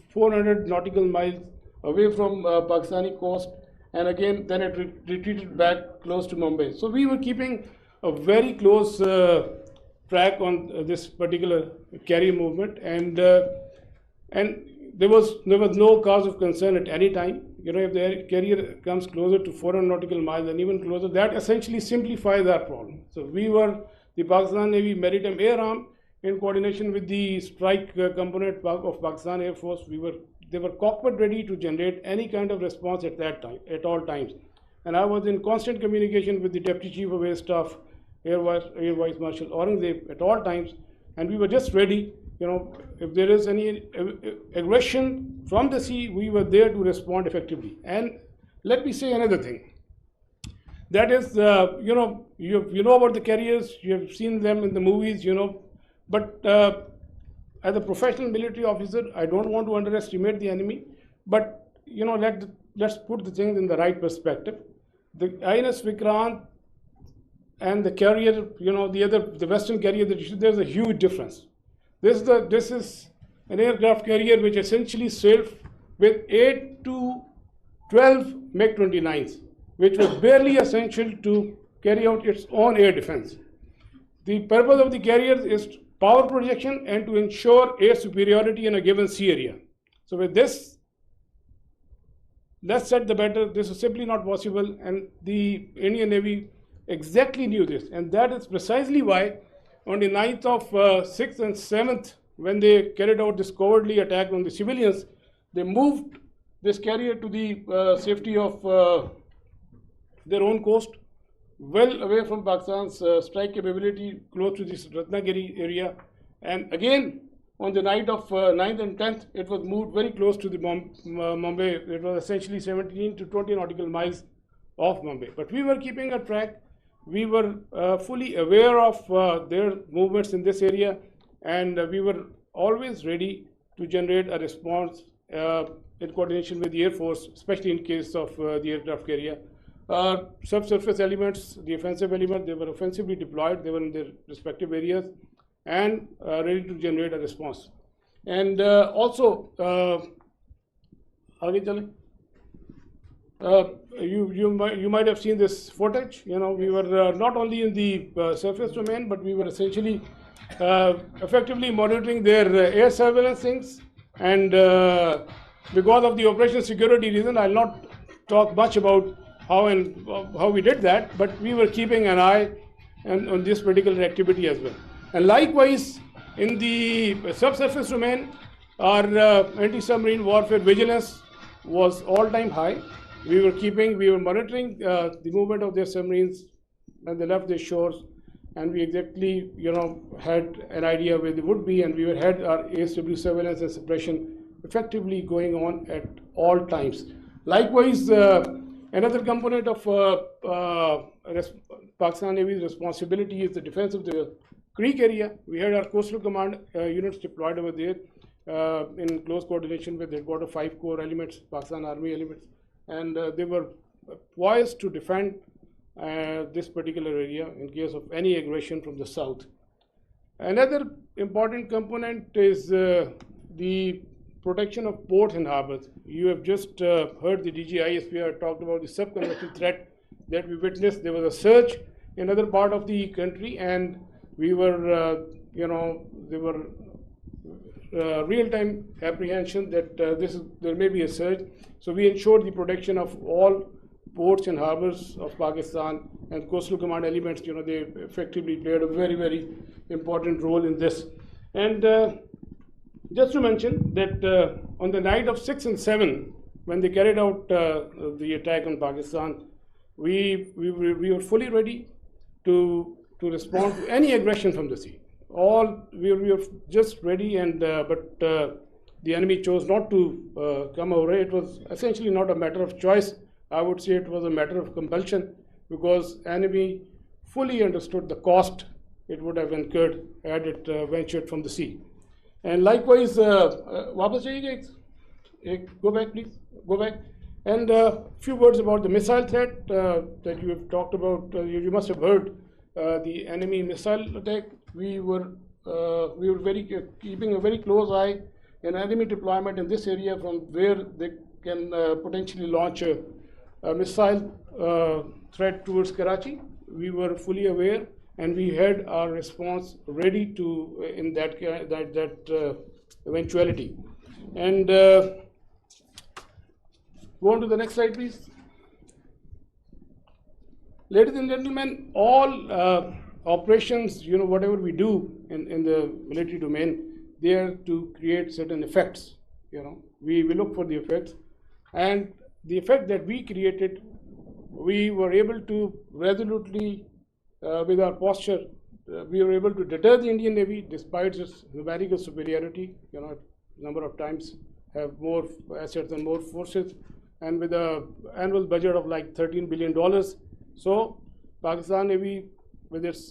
400 nautical miles away from Pakistani coast. And again, then it retreated back close to Mumbai. So we were keeping a very close track on this particular carrier movement. And there was no cause of concern at any time. If the carrier comes closer to 400 nautical miles and even closer, that essentially simplifies our problem. So we were, the Pakistan Navy Maritime Air Arm, in coordination with the strike component of Pakistan Air Force, they were cockpit ready to generate any kind of response at that time, at all times. And I was in constant communication with the Deputy Chief of Air Staff, Air Vice Marshal Aurangzeb, at all times, and we were just ready. If there is any aggression from the sea, we were there to respond effectively. And let me say another thing. That is, you know about the carriers, you have seen them in the movies, but as a professional military officer, I don't want to underestimate the enemy, but, let's put the things in the right perspective. The INS Vikrant and the carrier, the Western carrier, there's a huge difference. This is an aircraft carrier which essentially sailed with 8 to 12 MiG-29s, which was barely essential to carry out its own air defense. The purpose of the carrier is power projection and to ensure air superiority in a given sea area. So with this, less said the better. This is simply not possible, and the Indian Navy exactly knew this, and that is precisely why on the 9th of 6th and 7th, when they carried out this cowardly attack on the civilians, they moved this carrier to the safety of their own coast, well away from Pakistan's strike capability, close to this Ratnagiri area. And again, on the night of 9th and 10th, it was moved very close to the Mumbai. It was essentially 17 to 20 nautical miles off Mumbai. But we were keeping a track. We were fully aware of their movements in this area, and we were always ready to generate a response in coordination with the Air Force, especially in case of the aircraft carrier. Subsurface elements, the offensive element, they were offensively deployed. They were in their respective areas and ready to generate a response. And also, you might have seen this footage. We were not only in the surface domain, but we were essentially effectively monitoring their air surveillance things. And because of the operational security reason, I'll not talk much about how we did that, but we were keeping an eye on this particular activity as well. And likewise, in the subsurface domain, our anti-submarine warfare vigilance was all-time high. We were monitoring the movement of their submarines when they left their shores, and we exactly, had an idea where they would be, and we had our ASW surveillance and suppression effectively going on at all times. Likewise, another component of Pakistan Navy's responsibility is the defense of the Creek area. We had our coastal command units deployed over there in close coordination with headquarters 5 Corps elements, Pakistan Army elements, and they were poised to defend this particular area in case of any aggression from the south. Another important component is the protection of ports and harbors. You have just heard the DG ISPR talked about the subconventional threat that we witnessed. There was a surge in other part of the country, and we were, there were real-time apprehension that there may be a surge. So we ensured the protection of all ports and harbors of Pakistan, and coastal command elements, they effectively played a very, very important role in this. And just to mention that on the night of 6 and 7, when they carried out the attack on Pakistan, we were fully ready to respond to any aggression from the sea. We were just ready, and but the enemy chose not to come over. It was essentially not a matter of choice. I would say it was a matter of compulsion, because enemy fully understood the cost it would have incurred had it ventured from the sea. And likewise, वापस जाइएगा, go back please, go back. And a few words about the missile threat that you have talked about. You must have heard the enemy missile attack. We were keeping a very close eye on enemy deployment in this area, from where they can potentially launch a missile threat towards Karachi. We were fully aware, and we had our response ready to in that eventuality. And go on to the next slide, please. Ladies and gentlemen, all operations, whatever we do in the military domain, they are to create certain effects. We look for the effects, and the effect that we created, we were able to resolutely, with our posture, we were able to deter the Indian Navy despite its numerical superiority. Number of times have more assets and more forces, and with an annual budget of like $13 billion. So Pakistan Navy, with its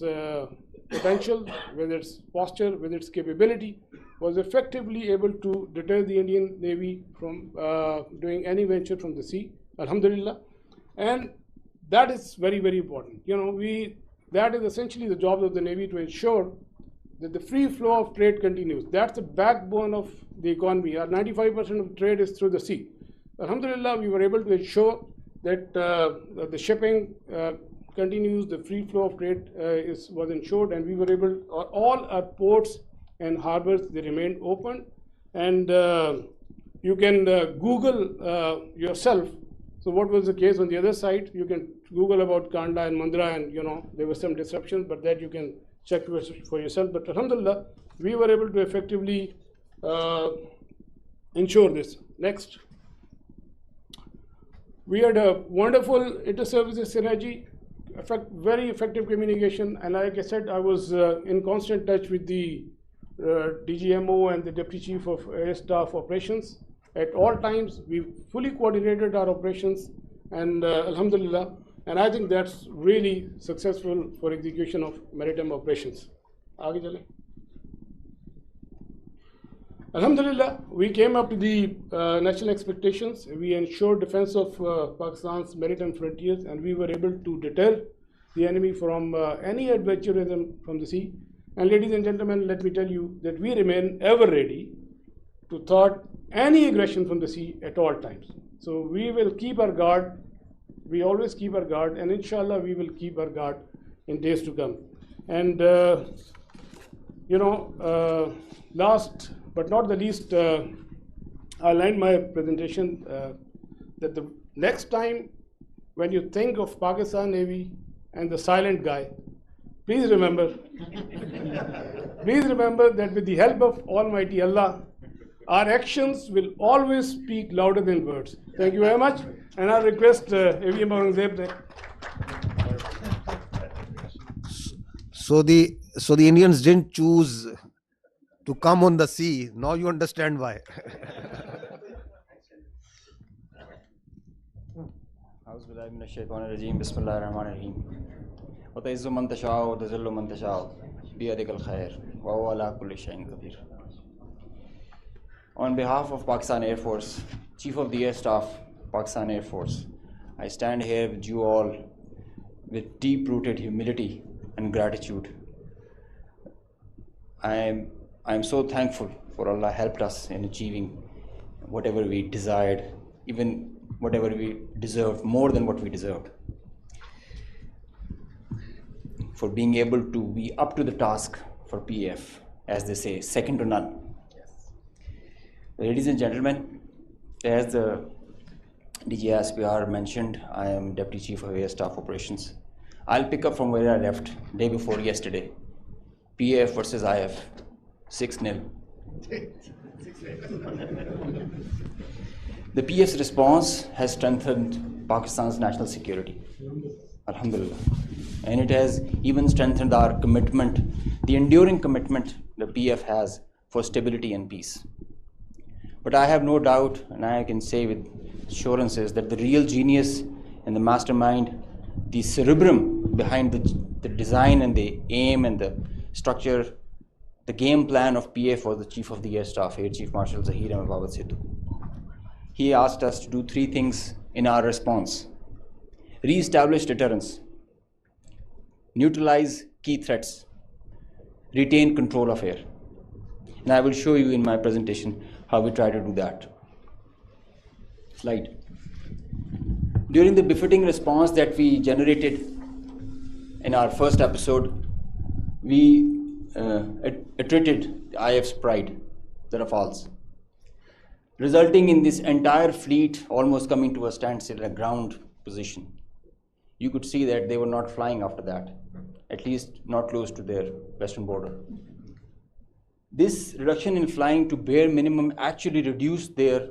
potential, with its posture, with its capability, was effectively able to deter the Indian Navy from doing any venture from the sea, alhamdulillah. And that is very, very important. That is essentially the job of the Navy, to ensure that the free flow of trade continues. That's the backbone of the economy. Our 95% of trade is through the sea. Alhamdulillah, we were able to ensure that the shipping continues, the free flow of trade was ensured, and we were able, all our ports and harbors, they remained open. And you can Google yourself. So what was the case on the other side? You can Google about Kandla and Mundra, and there were some disruptions, but that you can check for yourself. But alhamdulillah, we were able to effectively ensure this. Next. We had a wonderful inter-services synergy, very effective communication, and like I said, I was in constant touch with the DGMO and the Deputy Chief of Air Staff Operations. At all times, we fully coordinated our operations, and alhamdulillah, and I think that's really successful for execution of maritime operations. Aage chale. Alhamdulillah, we came up to the national expectations. We ensured defense of Pakistan's maritime frontiers, and we were able to deter the enemy from any adventurism from the sea. And ladies and gentlemen, let me tell you that we remain ever ready to thwart any aggression from the sea at all times. So we will keep our guard. We always keep our guard, and inshallah we will keep our guard in days to come. And last but not the least, I'll end my presentation that the next time when you think of Pakistan Navy and the silent guy, please remember that with the help of Almighty Allah, our actions will always speak louder than words. Thank you very much, and I request AVM Aurangzeb. So the Indians didn't choose to come on the sea. Now you understand why. وتعز من تشاء وتذل من تشاء بيدك الخير وهو على كل شيء قدير. On behalf of Pakistan Air Force, Chief of the Air Staff, Pakistan Air Force, I stand here with you all with deep-rooted humility and gratitude. I am so thankful for Allah helped us in achieving whatever we desired, even whatever we deserved, more than what we deserved. For being able to be up to the task for PF, as they say, second to none. Ladies and gentlemen, as the DG ISPR mentioned, I am Deputy Chief of Air Staff Operations. I'll pick up from where I left day before yesterday. PF versus IF, 6-0. The PF's response has strengthened Pakistan's national security. Alhamdulillah. And it has even strengthened our commitment, the enduring commitment the PF has for stability and peace. But I have no doubt, and I can say with assurances, that the real genius and the mastermind, the cerebrum behind the design and the aim and the structure, the game plan of PF was the Chief of the Air Staff, Air Chief Marshal Zahir. He asked us to do 3 things in our response: re-establish deterrence, neutralize key threats, retain control of air. And I will show you in my presentation how we try to do that. Slide. During the befitting response that we generated in our first episode, we attrited the IF's pride, the Rafales, resulting in this entire fleet almost coming to a standstill in a ground position. You could see that they were not flying after that, at least not close to their western border. This reduction in flying to bare minimum actually reduced their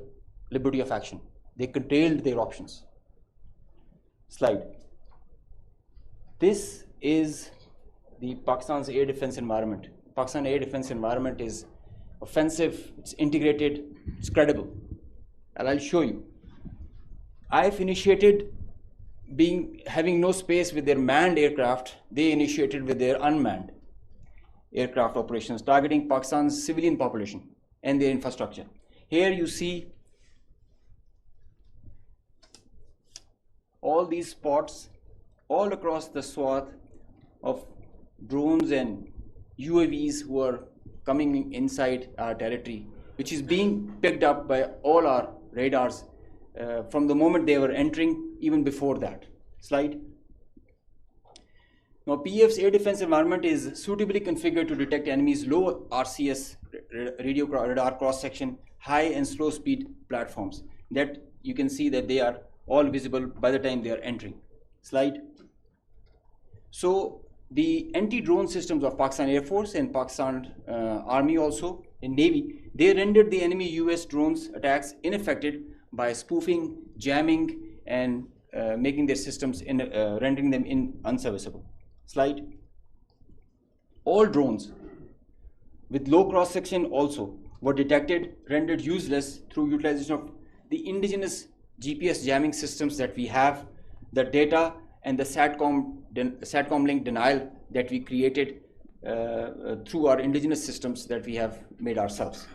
liberty of action. They curtailed their options. Slide. This is the Pakistan's air defense environment. Pakistan air defense environment is offensive, it's integrated, it's credible. And I'll show you. IF initiated having no space with their manned aircraft, they initiated with their unmanned aircraft operations, targeting Pakistan's civilian population and their infrastructure. Here you see all these spots all across the swath of drones and UAVs who are coming inside our territory, which is being picked up by all our radars from the moment they were entering, even before that. Slide. Now, PF's air defense environment is suitably configured to detect enemies' low RCS radio radar cross-section, high and slow speed platforms. That you can see that they are all visible by the time they are entering. Slide. So the anti-drone systems of Pakistan Air Force and Pakistan Army also and Navy, they rendered the enemy US drones attacks ineffective by spoofing, jamming, and making their systems rendering them unserviceable. Slide. All drones with low cross-section also were detected, rendered useless through utilization of the indigenous GPS jamming systems that we have, the data and the SATCOM link denial that we created through our indigenous systems that we have made ourselves.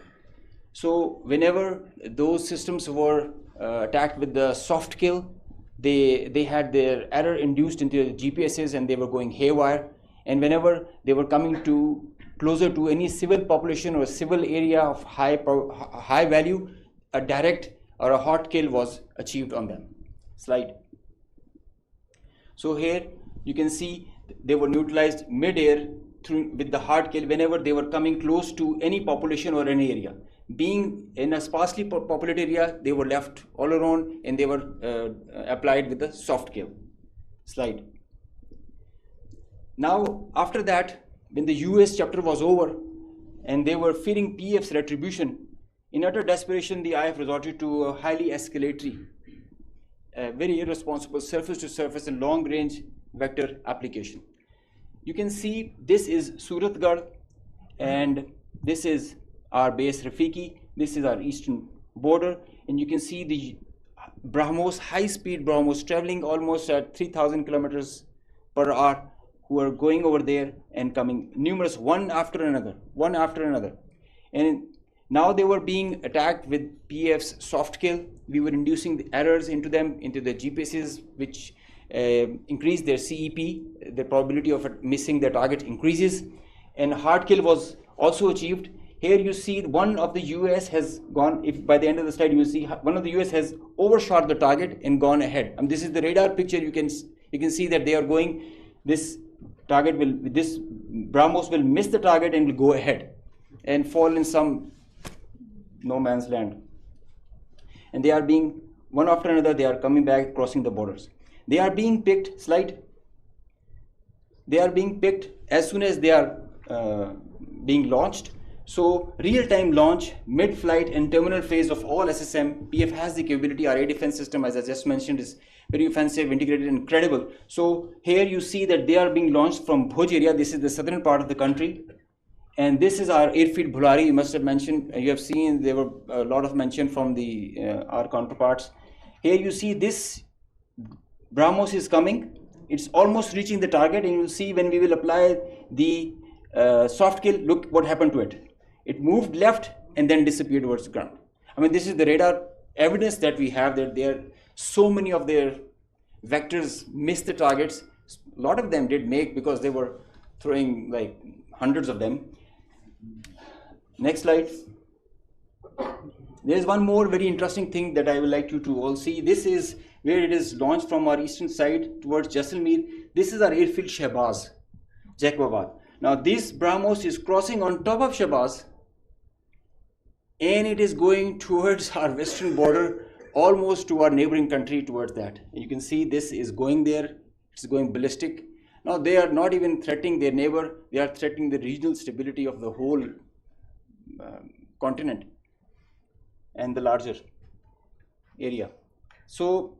So whenever those systems were attacked with the soft kill, they had their error induced into the GPSs and they were going haywire. And whenever they were coming closer to any civil population or a civil area of high value, a direct or a hot kill was achieved on them. Slide. So here you can see they were neutralized mid-air with the hard kill whenever they were coming close to any population or any area. Being in a sparsely populated area, they were left all around and they were applied with the soft kill. Slide. Now, after that, when the US chapter was over and they were fearing PF's retribution, in utter desperation, the IF resorted to a highly escalatory, very irresponsible surface-to-surface and long-range vector application. You can see this is Suratgarh and this is our base Rafiki, this is our eastern border, and you can see the BrahMos, high-speed BrahMos traveling almost at 3,000 kilometers per hour who are going over there and coming, numerous, one after another. And now they were being attacked with PF's soft kill. We were inducing the errors into them, into the GPSs, which increased their CEP. The probability of missing their target increases. And hard kill was also achieved. Here you see one of the US has gone, if by the end of the slide you will see one of the US has overshot the target and gone ahead. And this is the radar picture. You can see that they are going, this BrahMos will miss the target and will go ahead and fall in some no man's land. And they are being, one after another, they are coming back, crossing the borders. They are being picked, they are being picked as soon as they are being launched. So real-time launch, mid-flight and terminal phase of all SSM, PF has the capability. Our air defense system, as I just mentioned, is very offensive, integrated, and credible. So here you see that they are being launched from Bhuj area. This is the southern part of the country. And this is our airfield Bhulari. You must have mentioned, you have seen there were a lot of mention from our counterparts. Here you see this BrahMos is coming. It's almost reaching the target, and you'll see when we will apply the soft kill, look what happened to it. It moved left and then disappeared towards the ground. I mean, this is the radar evidence that we have, that there so many of their vectors missed the targets. A lot of them did make, because they were throwing like hundreds of them. Next slide. There is one more very interesting thing that I would like you to all see. This is where it is launched from our eastern side towards Jaisalmer. This is our airfield Shahbaz, Jacobabad. Now this BrahMos is crossing on top of Shahbaz, and it is going towards our western border, almost to our neighboring country, towards that. You can see this is going there, it's going ballistic. Now they are not even threatening their neighbor, they are threatening the regional stability of the whole continent and the larger area. So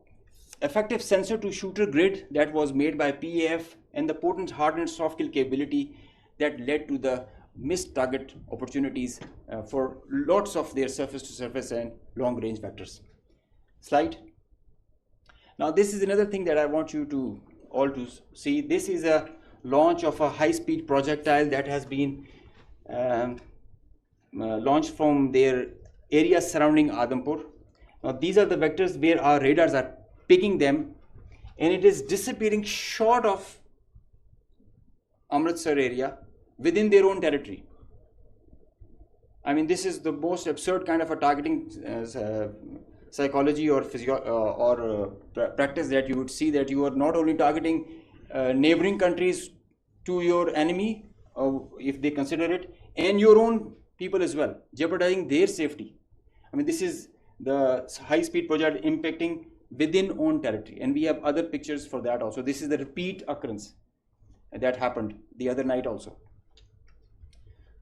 effective sensor to shooter grid that was made by PAF, and the potent hardened soft kill capability that led to the missed target opportunities for lots of their surface to surface and long range vectors. Slide. Now this is another thing that I want you to all to see. This is a launch of a high speed projectile that has been launched from their areas surrounding Adampur. Now these are the vectors where our radars are picking them, and it is disappearing short of Amritsar area within their own territory. I mean, this is the most absurd kind of a targeting psychology or practice that you would see, that you are not only targeting neighboring countries to your enemy, if they consider it, and your own people as well, jeopardizing their safety. I mean, this is the high-speed project impacting within own territory, and we have other pictures for that also. This is the repeat occurrence that happened the other night also.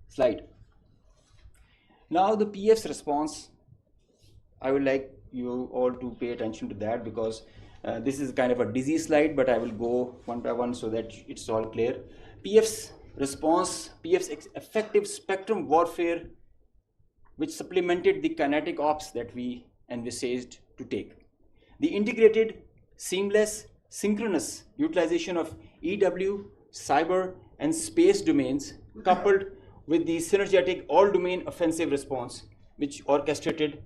Slide. Now the PF's response, I would like you all to pay attention to that, because this is kind of a dizzy slide, but I will go one by one so that it's all clear. PF's response, PF's effective spectrum warfare, which supplemented the kinetic ops that we envisaged to take. The integrated, seamless, synchronous utilization of EW, cyber, and space domains, coupled with the synergetic all-domain offensive response, which orchestrated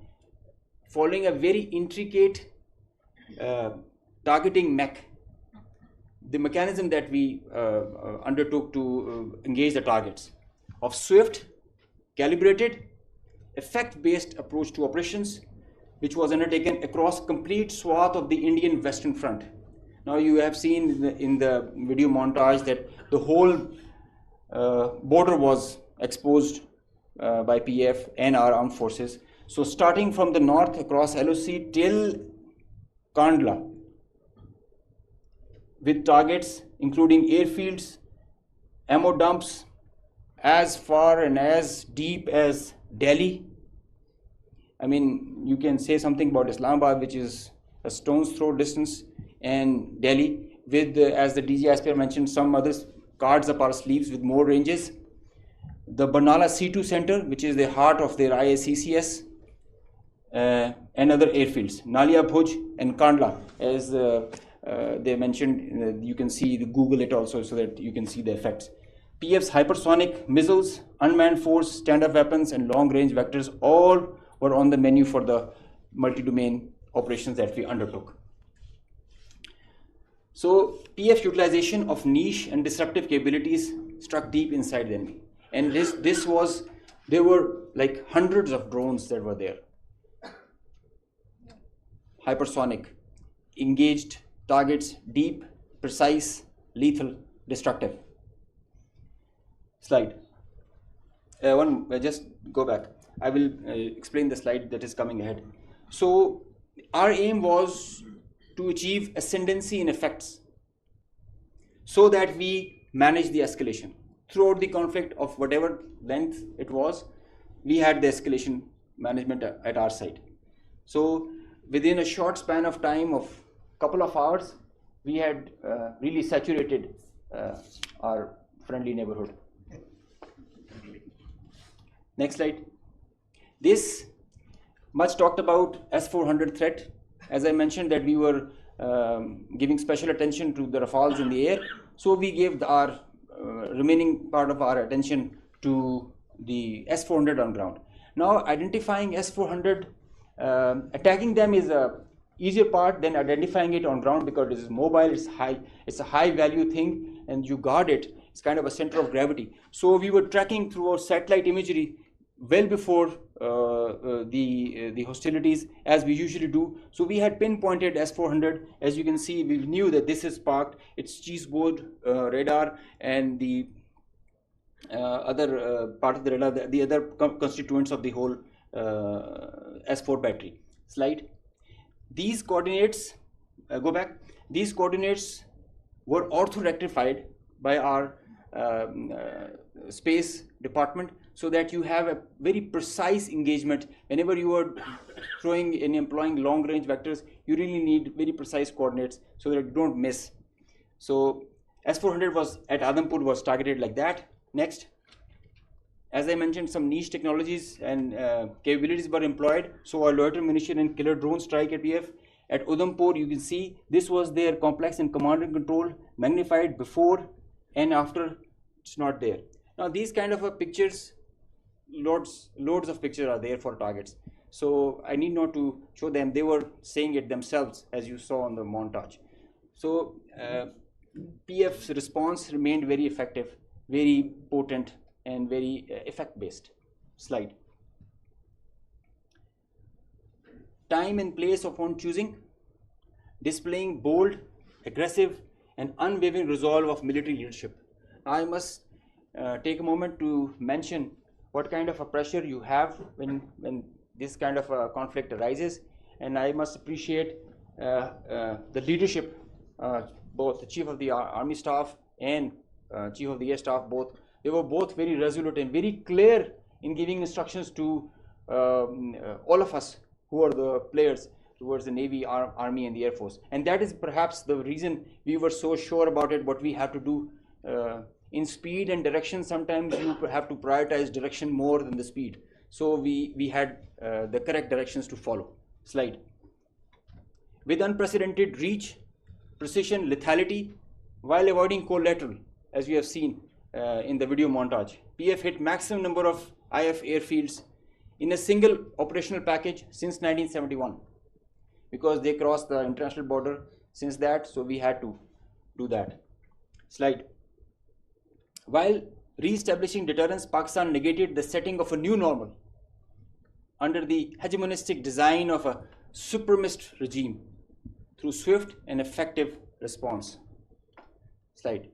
following a very intricate targeting mech, the mechanism that we undertook to engage the targets, of swift, calibrated, effect-based approach to operations, which was undertaken across complete swath of the Indian Western Front. Now you have seen in the video montage that the whole border was exposed by PF and our armed forces. So starting from the north across LOC till Kandla, with targets including airfields, ammo dumps as far and as deep as Delhi. I mean, you can say something about Islamabad, which is a stone's throw distance, and Delhi, with, as the DG ISPR mentioned, some other cards up our sleeves with more ranges. The Barnala C2 center, which is the heart of their IACCS, and other airfields, Nalia Bhuj and Kandla, as they mentioned, you can see, Google it also so that you can see the effects. PF's hypersonic missiles, unmanned force, stand-up weapons, and long-range vectors all were on the menu for the multi-domain operations that we undertook. So PF utilization of niche and disruptive capabilities struck deep inside the enemy. And there were like hundreds of drones that were there. Hypersonic, engaged targets, deep, precise, lethal, destructive. Slide. Just go back. I will explain the slide that is coming ahead. So our aim was to achieve ascendancy in effects so that we manage the escalation. Throughout the conflict of whatever length it was, we had the escalation management at our side. So within a short span of time of couple of hours, we had really saturated our friendly neighborhood. Next slide. This much talked about S-400 threat. As I mentioned that we were giving special attention to the Rafales in the air, so we gave our remaining part of our attention to the S-400 on ground. Now identifying S-400, attacking them is a easier part than identifying it on ground because it is mobile, it's a high value thing and you guard it. It's kind of a center of gravity. So we were tracking through our satellite imagery well before the hostilities, as we usually do. So we had pinpointed S-400. As you can see, we knew that this is parked. It's cheeseboard radar and the other part of the radar, the other constituents of the whole S4 battery. Slide. These coordinates, go back. These coordinates were ortho-rectified by our space department, so that you have a very precise engagement. Whenever you are throwing and employing long range vectors, you really need very precise coordinates so that you don't miss. So S-400 was at Adampur was targeted like that. Next. As I mentioned, some niche technologies and capabilities were employed. So our loiter munition and killer drone strike at PF. At Udhampur, you can see this was their complex and command and control, magnified before and after. It's not there. Now these kind of pictures, loads of pictures are there for targets. So I need not to show them. They were saying it themselves, as you saw on the montage. So PF's response remained very effective, very potent, and very effect-based. Slide. Time and place upon choosing, displaying bold, aggressive, and unwavering resolve of military leadership. I must take a moment to mention what kind of a pressure you have when this kind of a conflict arises, and I must appreciate the leadership, both the Chief of the Army Staff and Chief of the Air Staff, both. They were both very resolute and very clear in giving instructions to all of us who are the players towards the Navy, Army and the Air Force. And that is perhaps the reason we were so sure about it, what we have to do. In speed and direction, sometimes you have to prioritize direction more than the speed. So we had the correct directions to follow. Slide. With unprecedented reach, precision, lethality, while avoiding collateral, as we have seen in the video montage, PF hit maximum number of IF airfields in a single operational package since 1971, because they crossed the international border since that, so we had to do that. Slide. While re-establishing deterrence, Pakistan negated the setting of a new normal under the hegemonistic design of a supremacist regime through swift and effective response. Slide.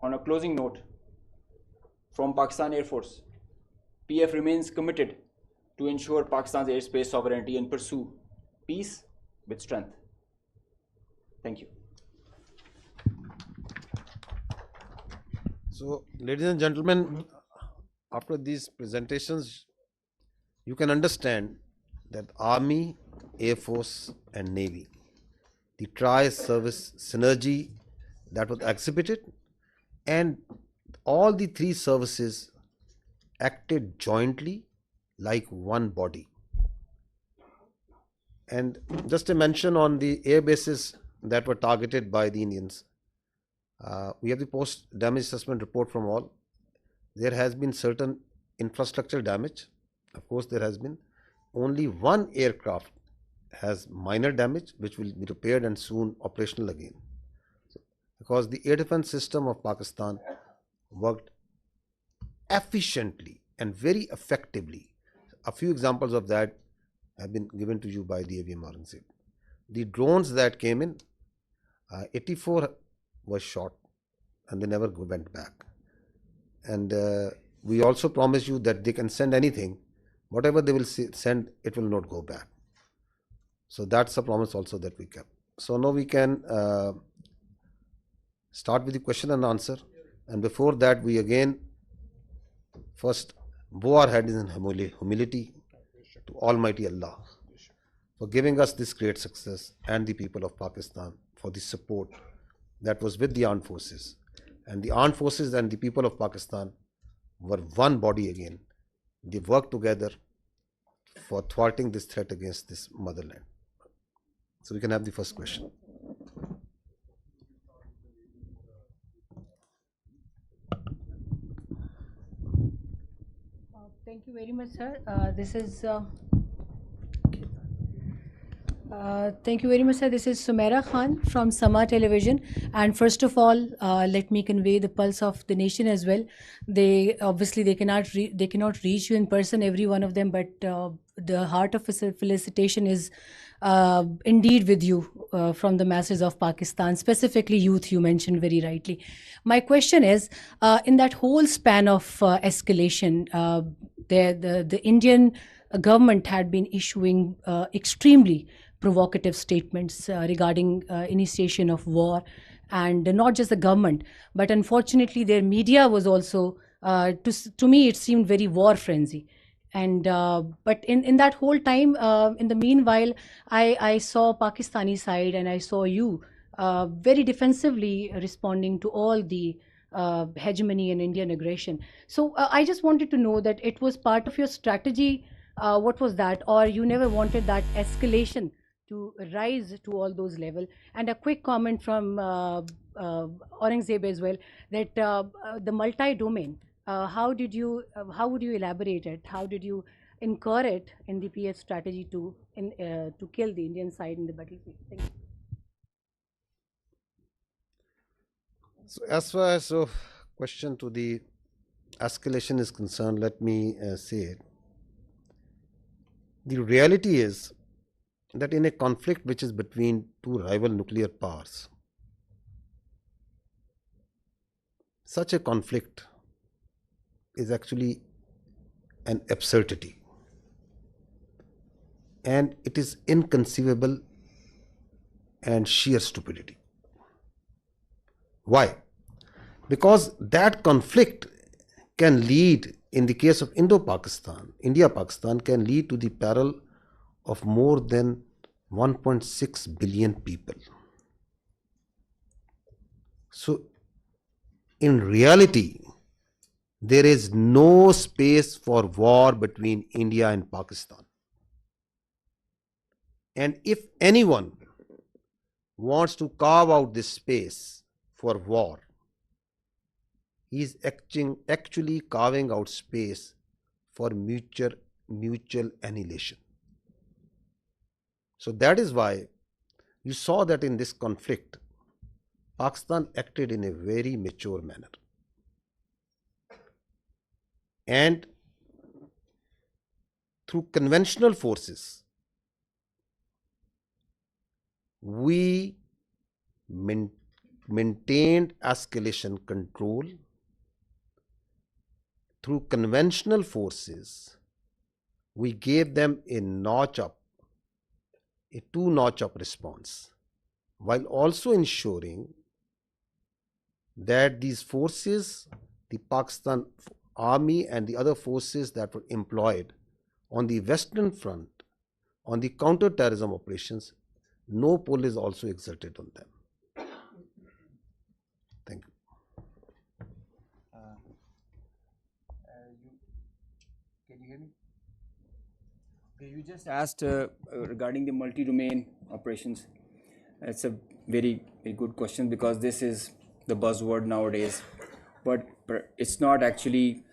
On a closing note, from Pakistan Air Force, PF remains committed to ensure Pakistan's airspace sovereignty and pursue peace with strength. Thank you. So, ladies and gentlemen, after these presentations, you can understand that Army, Air Force and Navy, the tri-service synergy that was exhibited, and all the three services acted jointly like one body. And just a mention on the air bases that were targeted by the Indians. We have the post-damage assessment report from all. There has been certain infrastructure damage. Of course, there has been. Only one aircraft has minor damage, which will be repaired and soon operational again. Because the air defense system of Pakistan worked efficiently and very effectively. A few examples of that have been given to you by the AVM Aurangzeb. The drones that came in, 84 was shot and they never went back. And we also promise you that they can send anything. Whatever they will send, it will not go back. So that's a promise also that we kept. So now we can start with the question and answer. And before that, we again first bow our heads in humility to Almighty Allah for giving us this great success, and the people of Pakistan for the support that was with the armed forces. And the armed forces and the people of Pakistan were one body again. They worked together for thwarting this threat against this motherland. So we can have the first question. Thank you very much, sir. Thank you very much, sir. This is Sumaira Khan from Sama Television. And first of all, let me convey the pulse of the nation as well. They cannot reach you in person, every one of them, but the heart of felicitation is indeed with you from the masses of Pakistan, specifically youth, you mentioned very rightly. My question is, in that whole span of escalation, the Indian government had been issuing extremely provocative statements regarding initiation of war, and not just the government, but unfortunately their media was also, to me it seemed very war frenzy. And but in that whole time, in the meanwhile, I saw Pakistani side and I saw you very defensively responding to all the hegemony and Indian aggression. So I just wanted to know that it was part of your strategy. What was that? Or you never wanted that escalation to rise to all those levels? And a quick comment from Aurangzeb as well, that the multi-domain, how would you elaborate it? How did you incur it in the PS strategy to kill the Indian side in the battlefield? Thank you. So as far as question to the escalation is concerned, let me say it. The reality is that in a conflict which is between two rival nuclear powers, such a conflict is actually an absurdity, and it is inconceivable and sheer stupidity. Why? Because that conflict can lead, in the case of Indo-Pakistan, India-Pakistan, can lead to the peril of more than 1.6 billion people. So, in reality, there is no space for war between India and Pakistan. And if anyone wants to carve out this space for war, he is actually carving out space for mutual annihilation. So that is why you saw that in this conflict, Pakistan acted in a very mature manner. And through conventional forces, we maintained escalation control. Through conventional forces, we gave them a two-notch up response, while also ensuring that these forces, the Pakistan Army and the other forces that were employed on the Western Front, on the counter-terrorism operations, no pull is also exerted on them. Thank you. Can you hear me? You just asked regarding the multi-domain operations. It's a very, very good question because this is the buzzword nowadays. But it's not actually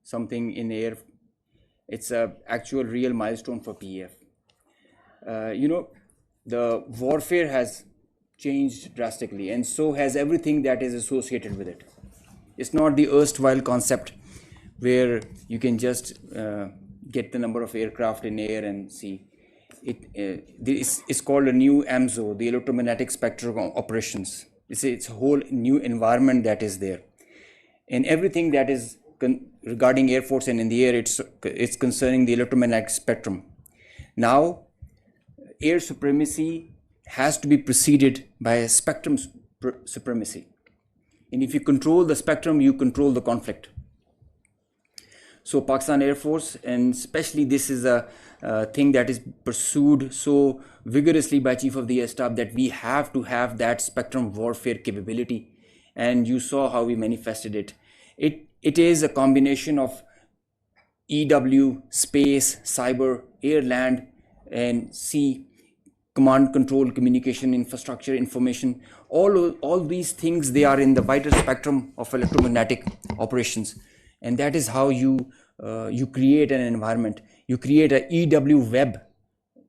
something in air. It's a actual real milestone for PEF. The warfare has changed drastically, and so has everything that is associated with it. It's not the erstwhile concept where you can just get the number of aircraft in air and see. It's called a new AMSO, the electromagnetic spectrum operations. It's a whole new environment that is there. And everything that is regarding Air Force and in the air, it's concerning the electromagnetic spectrum. Now, air supremacy has to be preceded by a spectrum supremacy. And if you control the spectrum, you control the conflict. So Pakistan Air Force, and especially this is a thing that is pursued so vigorously by Chief of the Air Staff, that we have to have that spectrum warfare capability. And you saw how we manifested it. It is a combination of EW, space, cyber, air, land, and sea, command, control, communication, infrastructure, information. All these things, they are in the vital spectrum of electromagnetic operations. And that is how you create an environment. You create a EW web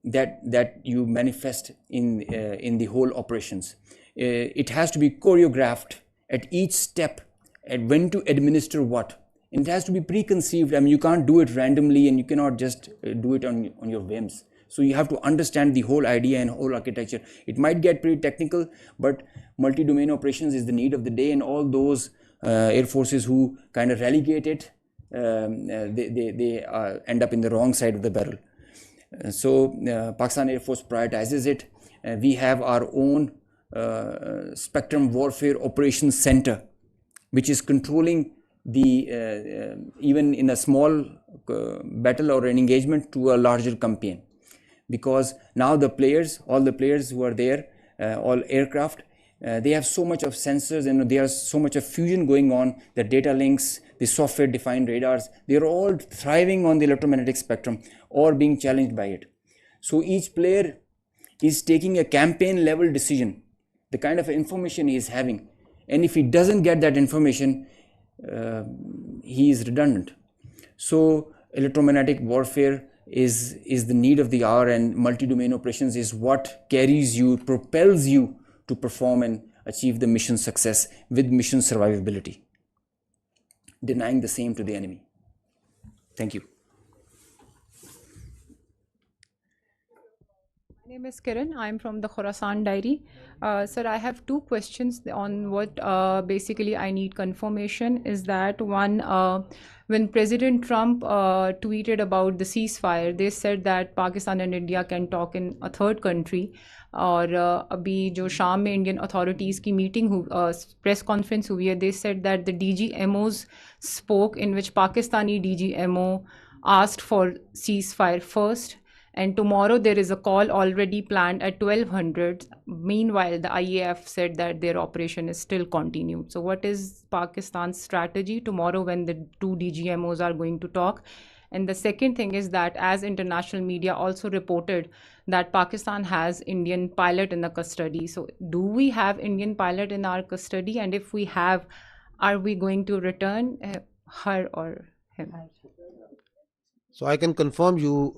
that you manifest in the whole operations. It has to be choreographed at each step, and when to administer what. And it has to be preconceived. I mean, you can't do it randomly, and you cannot just do it on your whims. So you have to understand the whole idea and whole architecture. It might get pretty technical, but multi-domain operations is the need of the day, and all those air forces who kind of relegate it, they end up in the wrong side of the barrel. So Pakistan Air Force prioritizes it. We have our own Spectrum Warfare Operations Center, which is controlling the even in a small battle or an engagement to a larger campaign. Because now all the players who are there, all aircraft, they have so much of sensors, and there is so much of fusion going on, the data links, the software defined radars, they are all thriving on the electromagnetic spectrum or being challenged by it. So each player is taking a campaign level decision, the kind of information he is having, and if he doesn't get that information, he is redundant. So electromagnetic warfare is the need of the hour, and multi-domain operations is what carries you, propels you to perform and achieve the mission success with mission survivability, denying the same to the enemy. Thank you. My name is Kiran. I'm from the Khorasan Diary. Sir, I have two questions on what basically I need confirmation is that one, when President Trump tweeted about the ceasefire, they said that Pakistan and India can talk in a third country. और अभी जो शाम में Indian authorities की meeting press conference हुई है, they said that the DG MOs spoke in which Pakistani DG MO asked for ceasefire first, and tomorrow there is a call already planned at 1200. Meanwhile, the IAF said that their operation is still continued. So what is Pakistan's strategy tomorrow when the two DGMOs are going to talk? And the second thing is that as international media also reported that Pakistan has Indian pilot in the custody. So do we have Indian pilot in our custody? And if we have, are we going to return her or him? So I can confirm you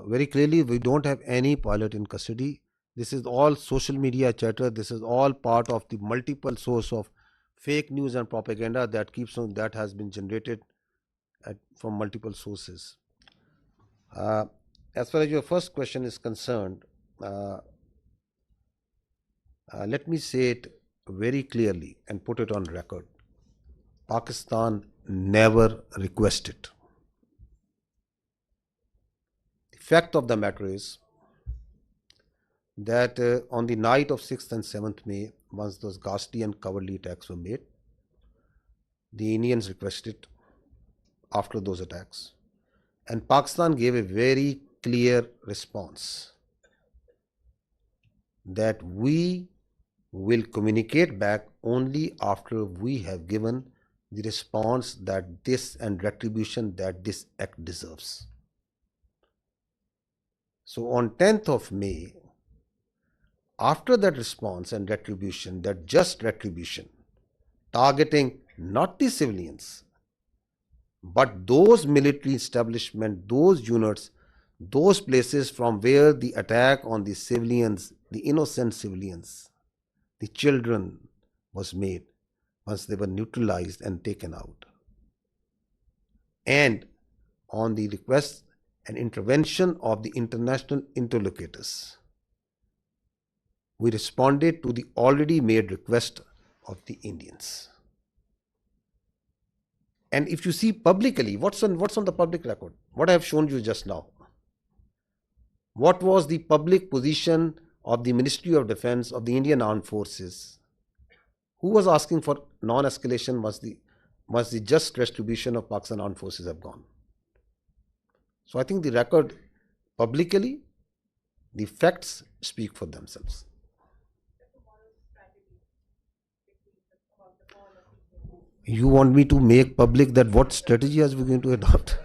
very clearly, we don't have any pilot in custody. This is all social media chatter. This is all part of the multiple source of fake news and propaganda that keeps on, that has been generated from multiple sources. As far as your first question is concerned, let me say it very clearly and put it on record. Pakistan never requested. The fact of the matter is that on the night of 6th and 7th May, once those ghastly and cowardly attacks were made, the Indians requested after those attacks, and Pakistan gave a very clear response that we will communicate back only after we have given the response that this and retribution that this act deserves. So on 10th of May, after that response and retribution, that just retribution, targeting not the civilians, but those military establishments, those units, those places from where the attack on the civilians, the innocent civilians, the children was made, once they were neutralized and taken out. And on the request and intervention of the international interlocutors, we responded to the already made request of the Indians. And if you see publicly, what's on the public record? What I have shown you just now. What was the public position of the Ministry of Defence of the Indian Armed Forces? Who was asking for non-escalation once the just retribution of Pakistan Armed Forces have gone? So I think the record publicly, the facts speak for themselves. You want me to make public that what strategy are we going to adopt?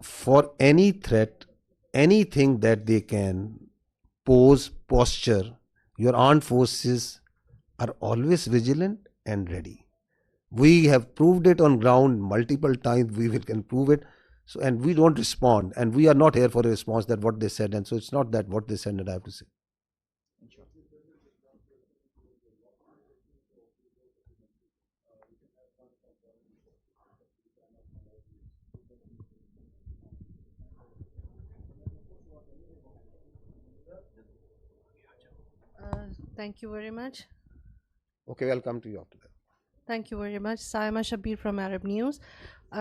For any threat, anything that they can pose, posture, your armed forces are always vigilant and ready. We have proved it on ground multiple times. We can prove it. So, and we don't respond, and we are not here for a response that what they said, and so it's not that what they said that I have to say. Thank you very much. Okay, we'll come to you after that. Thank you very much. Saima Shabir from Arab News.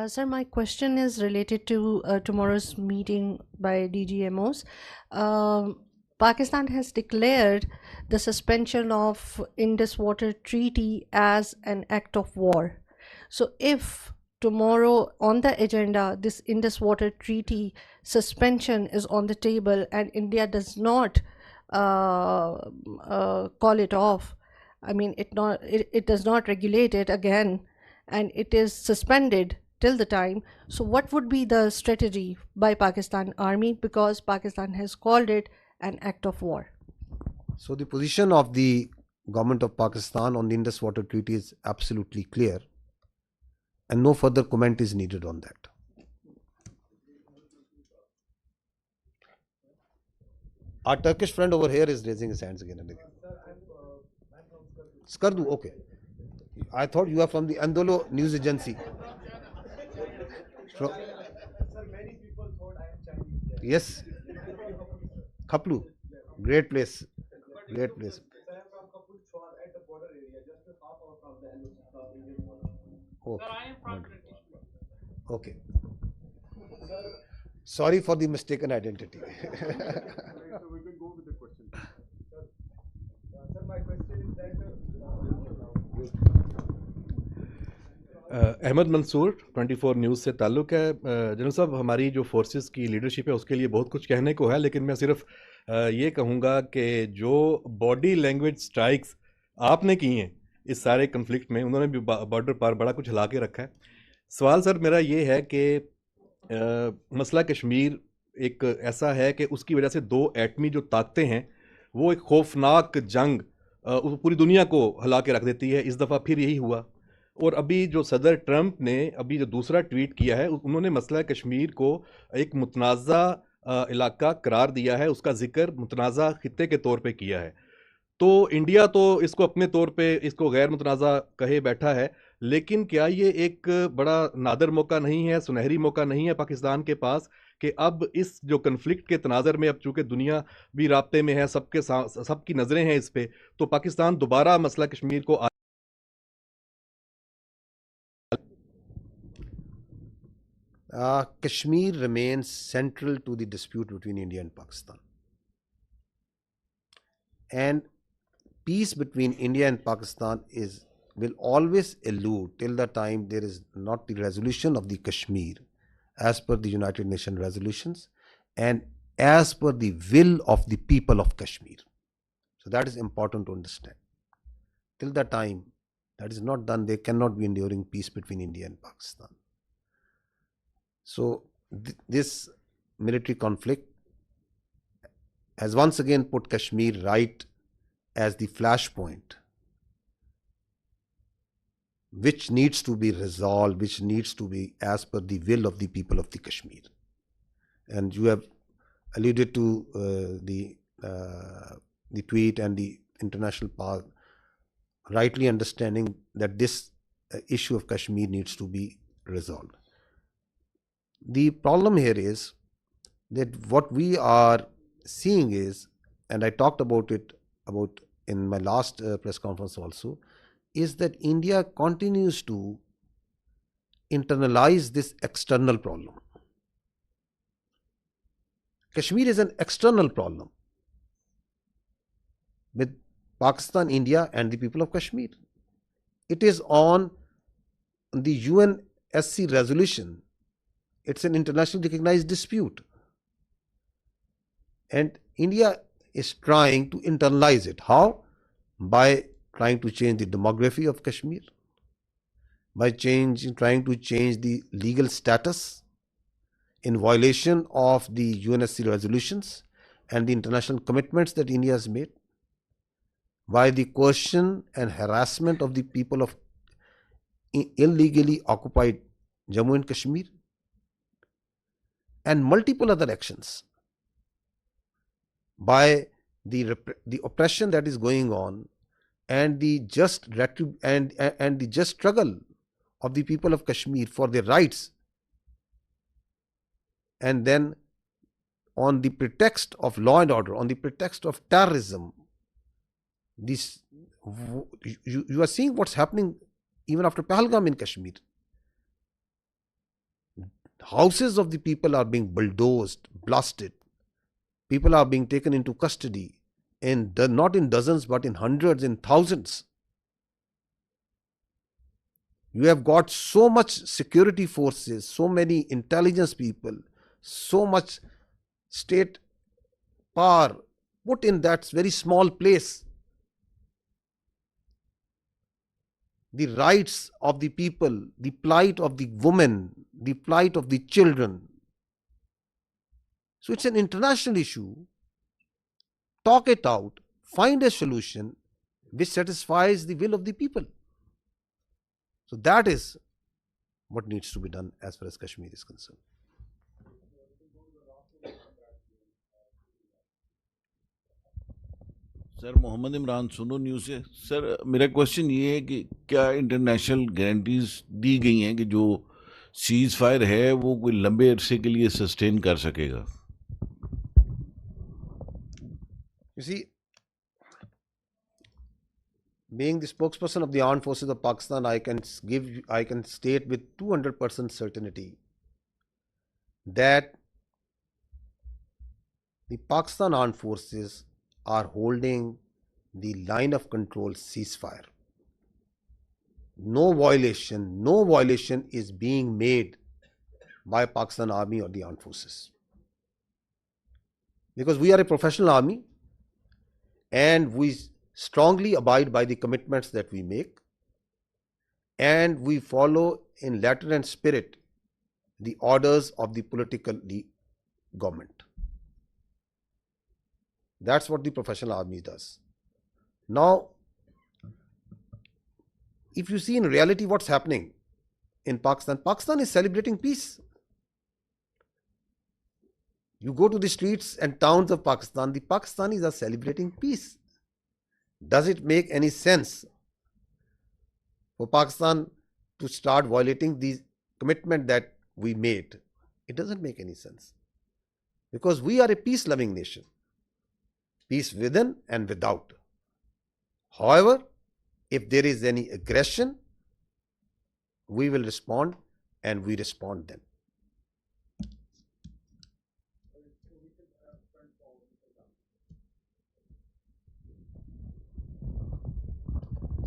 Sir, my question is related to tomorrow's meeting by DGMOs. Pakistan has declared the suspension of Indus Water Treaty as an act of war. So if tomorrow on the agenda this Indus Water Treaty suspension is on the table and India does not call it off, I mean it does not regulate it again, and it is suspended till the time, so what would be the strategy by Pakistan Army, because Pakistan has called it an act of war? So the position of the government of Pakistan on the Indus Water Treaty is absolutely clear, and no further comment is needed on that. Our Turkish friend over here is raising his hands again and again. Skardu, okay. I thought you are from the Andolo news agency. Yes. Khaplu, great place. Great place. Oh, okay. Sorry for the mistaken identity. So we can go with the question. Sir, my question is that Ahmad Mansoor 24 news से ताल्लुक़ है। General साहब, हमारी जो forces की leadership है उसके लिए बहुत कुछ कहने को है, लेकिन मैं सिर्फ ये कहूँगा कि जो बॉडी लैंग्वेज स्ट्राइक्स आपने की हैं इस सारे कन्फ्लिक्ट में, उन्होंने भी बॉर्डर पर बड़ा कुछ हिला के रखा है। सवाल सर मेरा ये है कि मसला कश्मीर एक ऐसा है कि उसकी वजह से दो एटमी जो ताकतें हैं वो एक खौफनाक जंग पूरी दुनिया को हिला के रख देती है। इस दफ़ा फिर यही हुआ, और अभी जो सदर ट्रंप ने अभी जो दूसरा ट्वीट किया है, उन्होंने मसला कश्मीर को एक मुतनाज़ा इलाका करार दिया है, उसका जिक्र मुतनाज़ा खित्ते के तौर पे किया है। तो इंडिया तो इसको अपने तौर पे इसको गैर मुतनाज़ा कहे बैठा है, लेकिन क्या ये एक बड़ा नादर मौका नहीं है, सुनहरी मौका नहीं है पाकिस्तान के पास कि अब इस जो कन्फ्लिक्ट के तनाज़र में अब चूँकि दुनिया भी राब्ते में है, सबकी नज़रें हैं इस पे, तो पाकिस्तान दोबारा मसला कश्मीर को Kashmir remains central to the dispute between India and Pakistan. And peace between India and Pakistan will always elude till the time there is not the resolution of the Kashmir as per the United Nations resolutions and as per the will of the people of Kashmir. So that is important to understand. Till the time that is not done, there cannot be enduring peace between India and Pakistan. So this military conflict has once again put Kashmir right as the flashpoint, which needs to be resolved, which needs to be as per the will of the people of the Kashmir. And you have alluded to the tweet and the international power rightly understanding that this issue of Kashmir needs to be resolved. The problem here is that what we are seeing is, and I talked about it in my last press conference also, is that India continues to internalize this external problem. Kashmir is an external problem with Pakistan, India and the people of Kashmir. It is on the UNSC resolution. It's an internationally recognized dispute. And India is trying to internalize it. How? By trying to change the demography of Kashmir, by trying to change the legal status in violation of the UNSC resolutions and the international commitments that India has made, by the coercion and harassment of the people of illegally occupied Jammu and Kashmir, and multiple other actions, by the oppression that is going on and the just struggle of the people of Kashmir for their rights. And then on the pretext of law and order, on the pretext of terrorism, you are seeing what's happening even after Pahalgam in Kashmir. Houses of the people are being bulldozed, blasted. People are being taken into custody, and not in dozens but in hundreds and thousands. You have got so much security forces, so many intelligence people, so much state power put in that very small place. The rights of the people, the plight of the women, the plight of the children. So it's an international issue. Talk it out, find a solution which satisfies the will of the people. So that is what needs to be done as far as Kashmir is concerned. Sir Mohammad Imran Suno news से। Sir मेरा question ये है कि क्या international guarantees दी गई हैं कि जो सीज फायर है वो कोई लंबे अरसे के लिए सस्टेन कर सकेगा? You see, being the spokesperson of the armed forces of Pakistan, I can state with 200% certainty that the Pakistan armed forces are holding the line of control ceasefire. No violation is being made by Pakistan Army or the armed forces. Because we are a professional army and we strongly abide by the commitments that we make, and we follow in letter and spirit the orders of the political government. That's what the professional army does. Now, if you see in reality what's happening in Pakistan, Pakistan is celebrating peace. You go to the streets and towns of Pakistan, the Pakistanis are celebrating peace. Does it make any sense for Pakistan to start violating the commitment that we made? It doesn't make any sense. Because we are a peace-loving nation. Peace within and without. However, if there is any aggression, we will respond, and we respond then.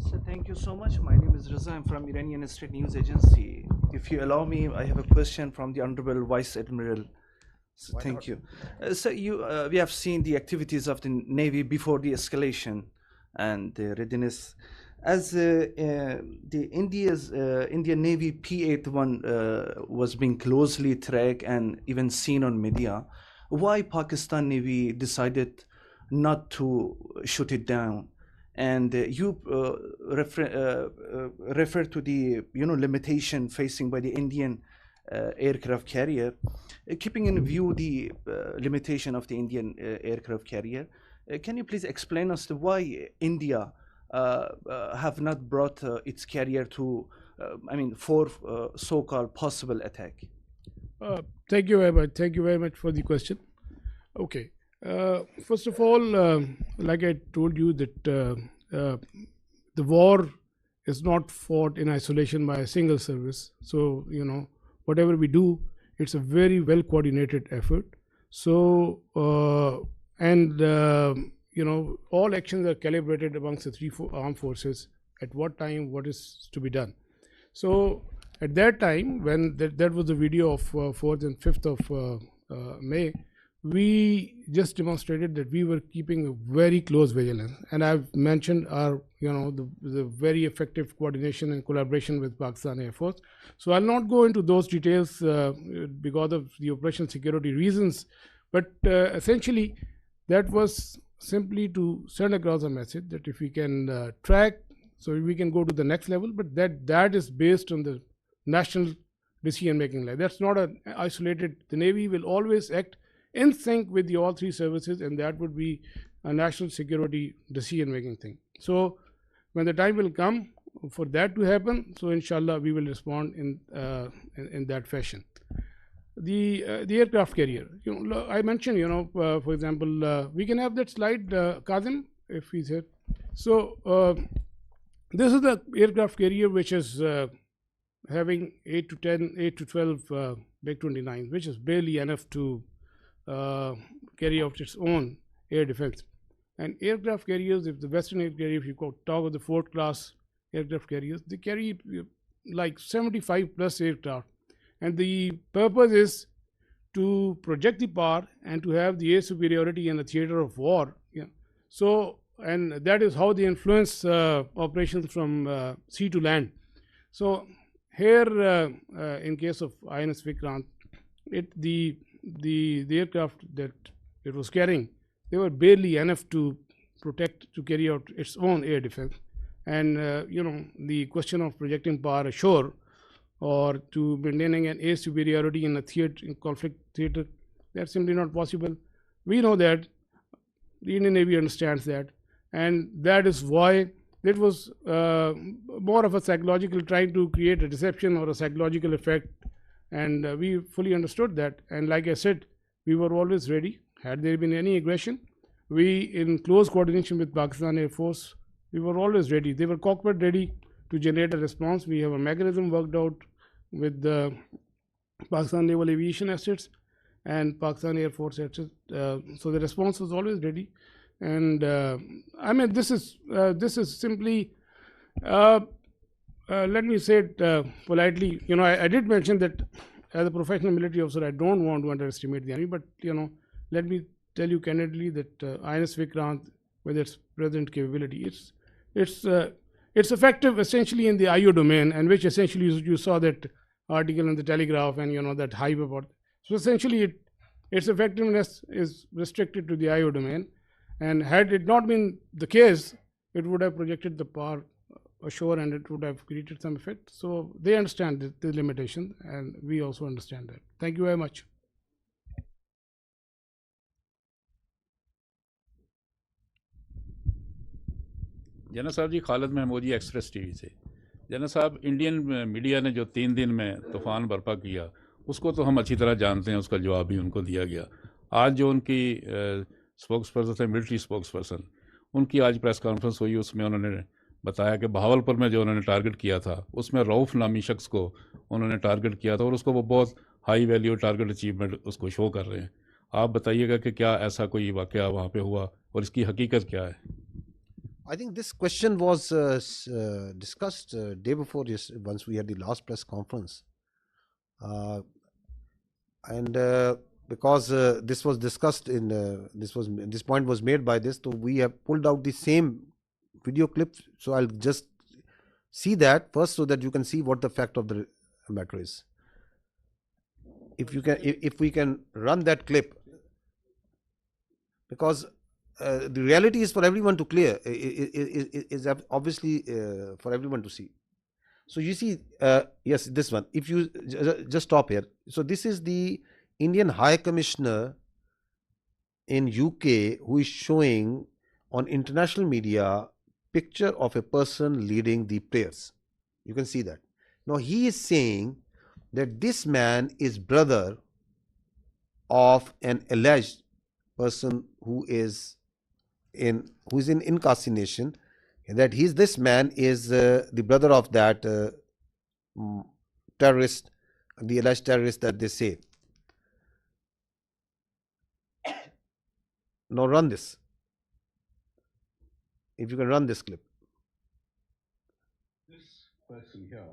So thank you so much. My name is Raza. I'm from Iranian State News Agency. If you allow me, I have a question from the Honorable Vice Admiral. Thank you. So we have seen the activities of the Navy before the escalation and the readiness. As the Indian Navy P-81 was being closely tracked and even seen on media, why Pakistan Navy decided not to shoot it down? And you refer to the limitation facing by the Indian aircraft carrier. Keeping in view the limitation of the Indian aircraft carrier, can you please explain us why India have not brought its carrier to, for so-called possible attack? Thank you very much. Thank you very much for the question. Okay. First of all, like I told you that the war is not fought in isolation by a single service. So, whatever we do, it's a very well coordinated effort. So, all actions are calibrated amongst the three armed forces at what time, what is to be done. So, at that time, when that was the video of 4th and 5th of May, we just demonstrated that we were keeping a very close vigilance, and I've mentioned our the very effective coordination and collaboration with Pakistan Air Force. So I'll not go into those details because of the operational security reasons, but essentially that was simply to send across a message that if we can track, so we can go to the next level, but that is based on the national decision making. That's not an isolated. The Navy will always act in sync with the all three services, and that would be a national security decision making thing. So when the time will come for that to happen, so inshallah we will respond in that fashion. The aircraft carrier, I mentioned, for example, we can have that slide, Kazim, if he's here. So this is the aircraft carrier which is having 8 to 12 MiG-29s, which is barely enough to carry out its own air defense. And aircraft carriers, if the Western air carrier, if you talk of the 4th class aircraft carriers, they carry like 75 plus aircraft, and the purpose is to project the power and to have the air superiority in the theater of war. So, and that is how they influence operations from sea to land. So here, in case of INS Vikrant, the aircraft that it was carrying, they were barely enough to carry out its own air defense. And the question of projecting power ashore or to maintaining an air superiority in a conflict theater, that's simply not possible. We know that, the Indian Navy understands that, and that is why it was more of a psychological, trying to create a deception or a psychological effect. And we fully understood that. And like I said, we were always ready. Had there been any aggression, we, in close coordination with Pakistan Air Force, we were always ready. They were cockpit ready to generate a response. We have a mechanism worked out with the Pakistan Naval Aviation Assets and Pakistan Air Force Assets. So the response was always ready. And this is simply, let me say it politely, I did mention that as a professional military officer, I don't want to underestimate the enemy, but let me tell you candidly that INS Vikrant, with its present capability, it's effective essentially in the IO domain, and which essentially you saw that article in the Telegraph and that hype about. So essentially its effectiveness is restricted to the IO domain, and had it not been the case, it would have projected the power ashore and it would have created some effect. So they understand the limitation, and we also understand that. Thank you very much. General साहब जी, खालिद महमूद जी, express TV से। General साहब, Indian media ने जो 3 दिन में तूफ़ान बर्पा किया, उसको तो हम अच्छी तरह जानते हैं, उसका जवाब भी उनको दिया गया। आज जो उनकी स्पोक्स पर्सन थे, मिलिट्री स्पोक्स पर्सन, उनकी आज प्रेस कॉन्फ्रेंस हुई, उसमें उन्होंने बताया कि बहावलपुर में जो उन्होंने टारगेट किया था, उसमें रऊफ़ नामी शख्स को उन्होंने टारगेट किया था, और उसको वो बहुत हाई वैल्यू टारगेट अचीवमेंट उसको शो कर रहे हैं। आप बताइएगा कि क्या ऐसा कोई वाक़या वहाँ पे हुआ और इसकी हकीकत क्या है? I think this question was discussed day before, once we had the last press conference. And because this was discussed in this point was made by this, so we have pulled out the same video clip. So I'll just see that first so that you can see what the fact of the matter is. If you can, if we can run that clip, because the reality is for everyone to clear, is obviously for everyone to see. So you see, yes, this one. If you just stop here. So this is the Indian High Commissioner in UK who is showing on international media picture of a person leading the prayers. You can see that. Now he is saying that this man is brother of an alleged person who is in incarceration, and that this man is the brother of that terrorist, the alleged terrorist that they say. Now run this. If you can run this clip. This person here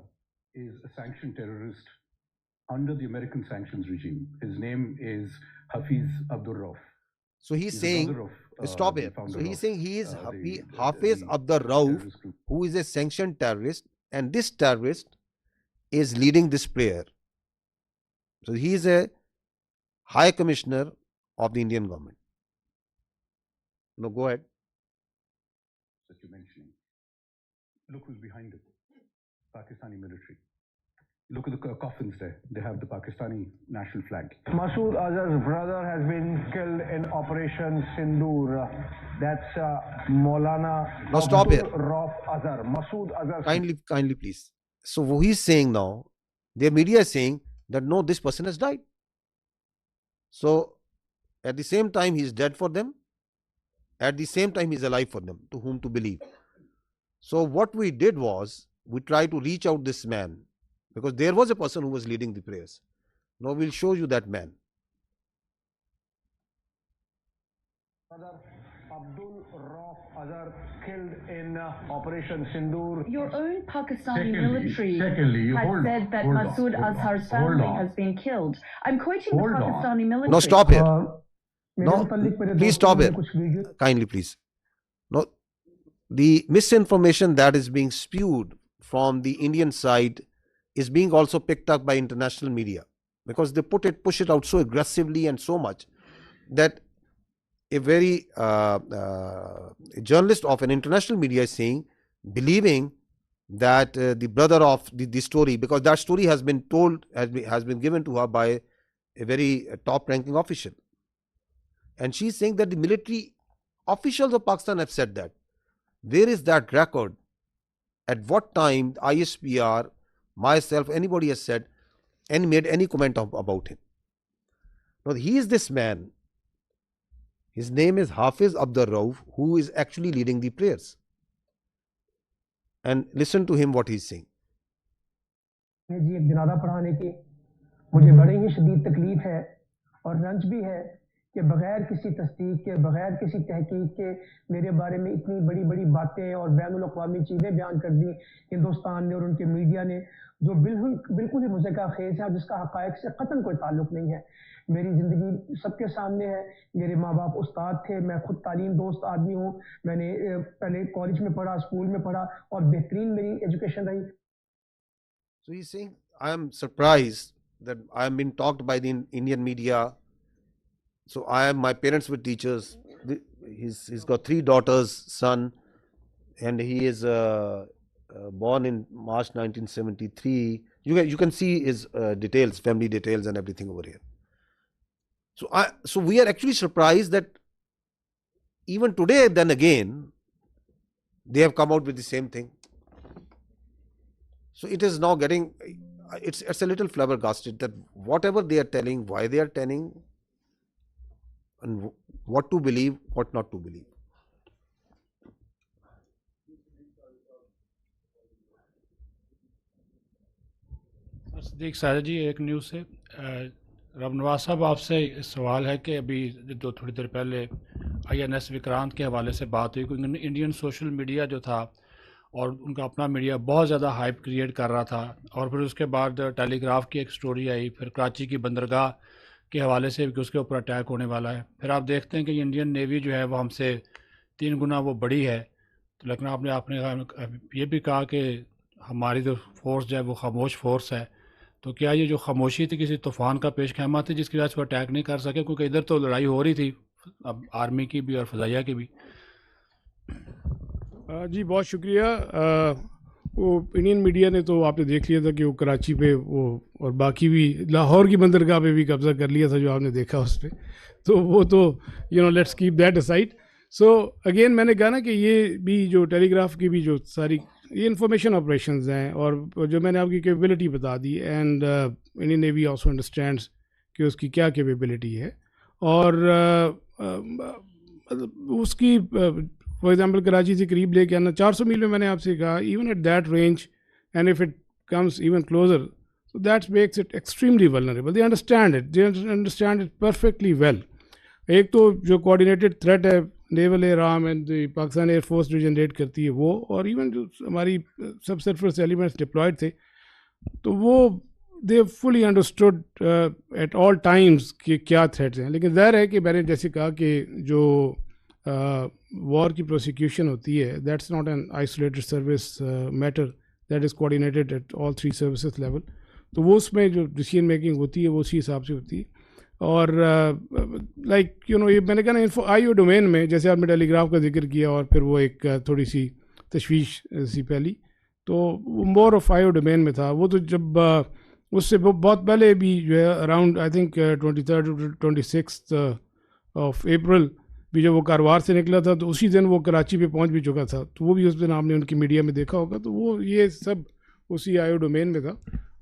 is a sanctioned terrorist under the American sanctions regime. His name is Hafiz Abdur Rauf. So he's saying, stop here. So he's saying he is Hafiz Abdur Rauf, who is a sanctioned terrorist, and this terrorist is leading this prayer. So he is a High Commissioner of the Indian government. No, go ahead. That you're mentioning. Look who's behind it. Pakistani military. Look at the coffins there. They have the Pakistani national flag. Masood Azhar's brother has been killed in Operation Sindoor. That's Maulana. Now stop here. Rauf Azhar. Masood Azhar. Kindly, please. So what he's saying now, their media is saying that no, this person has died. So at the same time, he's dead for them. At the same time, he's alive for them, to whom to believe. So what we did was, we tried to reach out this man, because there was a person who was leading the prayers. Now we'll show you that man. Abdul Rauf Azhar killed in Operation Sindoor. Your own Pakistani military has said that Masood Azhar's family has been killed. I'm quoting the Pakistani military. No, stop here. No, please stop here. Kindly, please. No, the misinformation that is being spewed from the Indian side is being also picked up by international media, because they push it out so aggressively and so much that a very a journalist of an international media is saying, believing that the brother of the story, because that story has been told, has been given to her by a very top-ranking official. And she is saying that the military officials of Pakistan have said that. Where is that record? At what time ISPR, myself, anybody has said and made any comment about him? Now he is this man. His name is Hafiz Abdur Rauf, who is actually leading the prayers. And listen to him what he is saying. जी एक जनाजा पढ़ाने की मुझे बड़ी ही शदीद तकलीफ है और रंज भी है कि बगैर किसी तस्दीक के, बगैर किसी तहकीक के मेरे बारे में इतनी बड़ी बड़ी बातें और बैनुल-अक़वामी चीज़ें बयान कर दी हिंदुस्तान ने और उनके मीडिया ने, जो बिल्कुल ही मुज़क्का खेज़ है, जिसका हक़ाइक़ से क़तन कोई ताल्लुक़ नहीं है। मेरी ज़िंदगी सबके सामने है। मेरे माँ बाप उस्ताद थे, मैं खुद तालीम दोस्त आदमी हूँ। मैंने पहले कॉलेज में पढ़ा, स्कूल में पढ़ा और बेहतरीन मेरी एजुकेशन रही। So he's saying, I am surprised that I am being talked by the Indian media. So my parents were teachers. He's got 3 daughters, son, and he is born in March 1973. You can see his details, family details and everything over here. So we are actually surprised that even today, then again, they have come out with the same thing. So it is now getting, it's a little flabbergasted that whatever they are telling, why they are telling, and what to believe, what not to believe. Sadiq साजा जी, एक news से नवाज साहब आपसे सवाल है कि अभी थोड़ी देर पहले INS विक्रांत के हवाले से बात हुई, क्योंकि इंडियन सोशल मीडिया जो था और उनका अपना मीडिया बहुत ज़्यादा हाइप क्रिएट कर रहा था, और फिर उसके बाद टेलीग्राफ की एक स्टोरी आई, फिर कराची की बंदरगाह کے حوالے سے کہ اس کے اوپر اٹیک ہونے والا ہے. پھر آپ دیکھتے ہیں کہ انڈین نیوی جو ہے وہ ہم سے 3 گنا وہ بڑی ہے. تو لیکن آپ نے یہ بھی کہا کہ ہماری جو فورس جو ہے وہ خاموش فورس ہے. تو کیا یہ جو خاموشی تھی کسی طوفان کا پیش خیمہ تھی جس کی وجہ سے وہ اٹیک نہیں کر سکے؟ کیونکہ ادھر تو لڑائی ہو رہی تھی اب آرمی کی بھی اور فضائیہ کی بھی. جی بہت شکریہ. وہ انڈین میڈیا نے تو آپ نے دیکھ لیا تھا کہ وہ کراچی پہ وہ اور باقی بھی لاہور کی بندرگاہ پہ بھی قبضہ کر لیا تھا جو آپ نے دیکھا اس پہ. تو وہ تو let's keep that aside. So again میں نے کہا نا کہ یہ بھی جو ٹیلی گراف کی بھی جو ساری یہ انفارمیشن آپریشنز ہیں اور جو میں نے آپ کی کیپیبلٹی بتا the end Indian navy also understands کہ اس کی کیا کیپیبلٹی ہے. اور اس کی فار ایگزامپل کراچی سے قریب لے کے آنا 400 میل میں نے آپ سے کہا even at that range and if it comes even closer so that makes it extremely vulnerable. They understand it perfectly well. ایک تو جو کوآرڈینیٹڈ تھریٹ ہے naval air arm and Pakistan air force جو جنریٹ کرتی ہے وہ اور ایون جو ہماری سب سرفیس ایلیمنٹس ڈپلائڈ تھے تو وہ دے فلی انڈرسٹوڈ ایٹ آل ٹائمز کہ کیا تھریٹس ہیں. لیکن ظاہر ہے کہ میں نے جیسے کہا کہ جو وار کی پروسیکیوشن ہوتی ہے that's not an isolated service matter that is coordinated at all 3 services level. تو وہ اس میں جو ڈیسیژن میکنگ ہوتی ہے وہ اسی حساب سے ہوتی ہے. اور لائک یہ میں نے کہا نا آئی او ڈومین میں جیسے آپ نے ٹیلی گراف کا ذکر کیا اور پھر وہ ایک تھوڑی سی تشویش سی پھیلی تو وہ more of I O domain میں تھا. وہ تو جب اس سے بہت پہلے بھی جو ہے around I think 23 26 of April بھی جب وہ کاروبار سے نکلا تھا تو اسی دن وہ کراچی پہ پہنچ بھی چکا تھا. تو وہ بھی اس دن آپ نے ان کی میڈیا میں دیکھا ہوگا. تو وہ یہ سب اسی آئی او ڈومین میں تھا.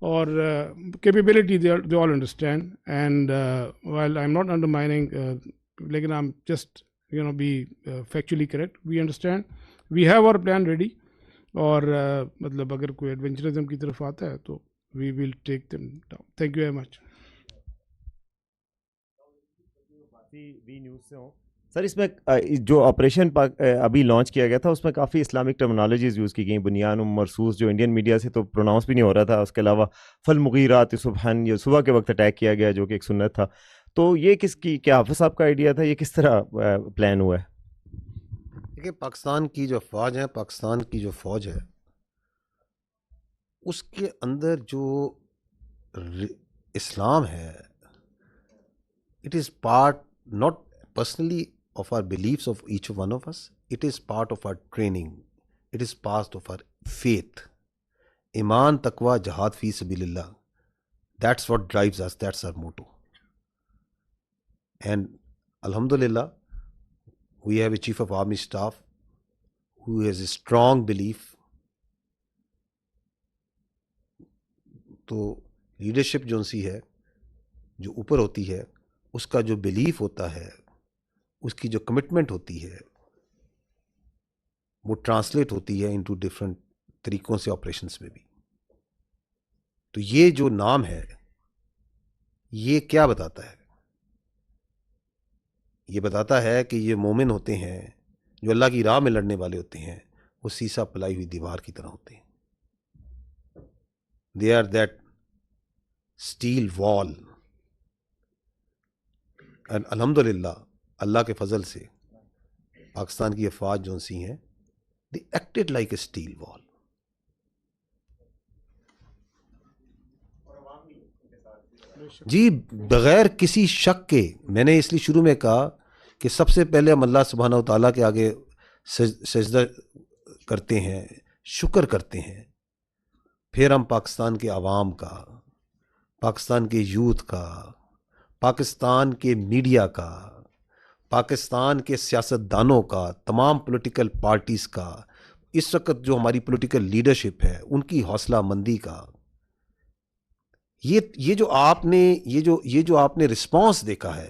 اور capability they all understand and while I am not undermining لیکن I am just be factually correct. We understand we have our plan ready. اور مطلب اگر کوئی ایڈونچرزم کی طرف آتا ہے تو we will take them down. Thank you very much. Sir اس میں جو آپریشن ابھی لانچ کیا گیا تھا اس میں کافی اسلامک ٹرمنالوجیز یوز کی گئیں بنیان مرسوس جو انڈین میڈیا سے تو پروناؤنس بھی نہیں ہو رہا تھا. اس کے علاوہ فالمغیرات صبحن یہ صبح کے وقت اٹیک کیا گیا جو کہ ایک سنت تھا. تو یہ کس کی کیا حافظ صاحب کا آئیڈیا تھا؟ یہ کس طرح پلان ہوا ہے؟ دیکھیں پاکستان کی جو افواج ہیں پاکستان کی جو فوج ہے اس کے اندر جو اسلام ہے it is part not personally of our beliefs of each one of us. It is part of our training. It is part of our faith. Iman, taqwa, jihad fi sabilillah. That's what drives us. That's our motto. And alhamdulillah, we have a chief of army staff who has a strong belief. تو leadership جو سی ہے جو اوپر ہوتی ہے اس کا جو belief ہوتا ہے اس کی جو کمٹمنٹ ہوتی ہے وہ ٹرانسلیٹ ہوتی ہے انٹو ڈفرینٹ طریقوں سے آپریشنس میں بھی. تو یہ جو نام ہے یہ کیا بتاتا ہے؟ یہ بتاتا ہے کہ یہ مومن ہوتے ہیں جو اللہ کی راہ میں لڑنے والے ہوتے ہیں وہ سیسا پلائی ہوئی دیوار کی طرح ہوتے ہیں. دے آر دیٹ اسٹیل وال. اینڈ الحمدللہ اللہ کے فضل سے پاکستان کی افواج جو سی ہیں they acted like a steel wall. جی بغیر کسی شک کے میں نے اس لیے شروع میں کہا کہ سب سے پہلے ہم اللہ سبحانہ و تعالیٰ کے آگے سجدہ کرتے ہیں شکر کرتے ہیں. پھر ہم پاکستان کے عوام کا پاکستان کے یوتھ کا پاکستان کے میڈیا کا پاکستان کے سیاستدانوں کا تمام پولیٹیکل پارٹیز کا اس وقت جو ہماری پولیٹیکل لیڈرشپ ہے ان کی حوصلہ مندی کا یہ جو آپ نے رسپانس دیکھا ہے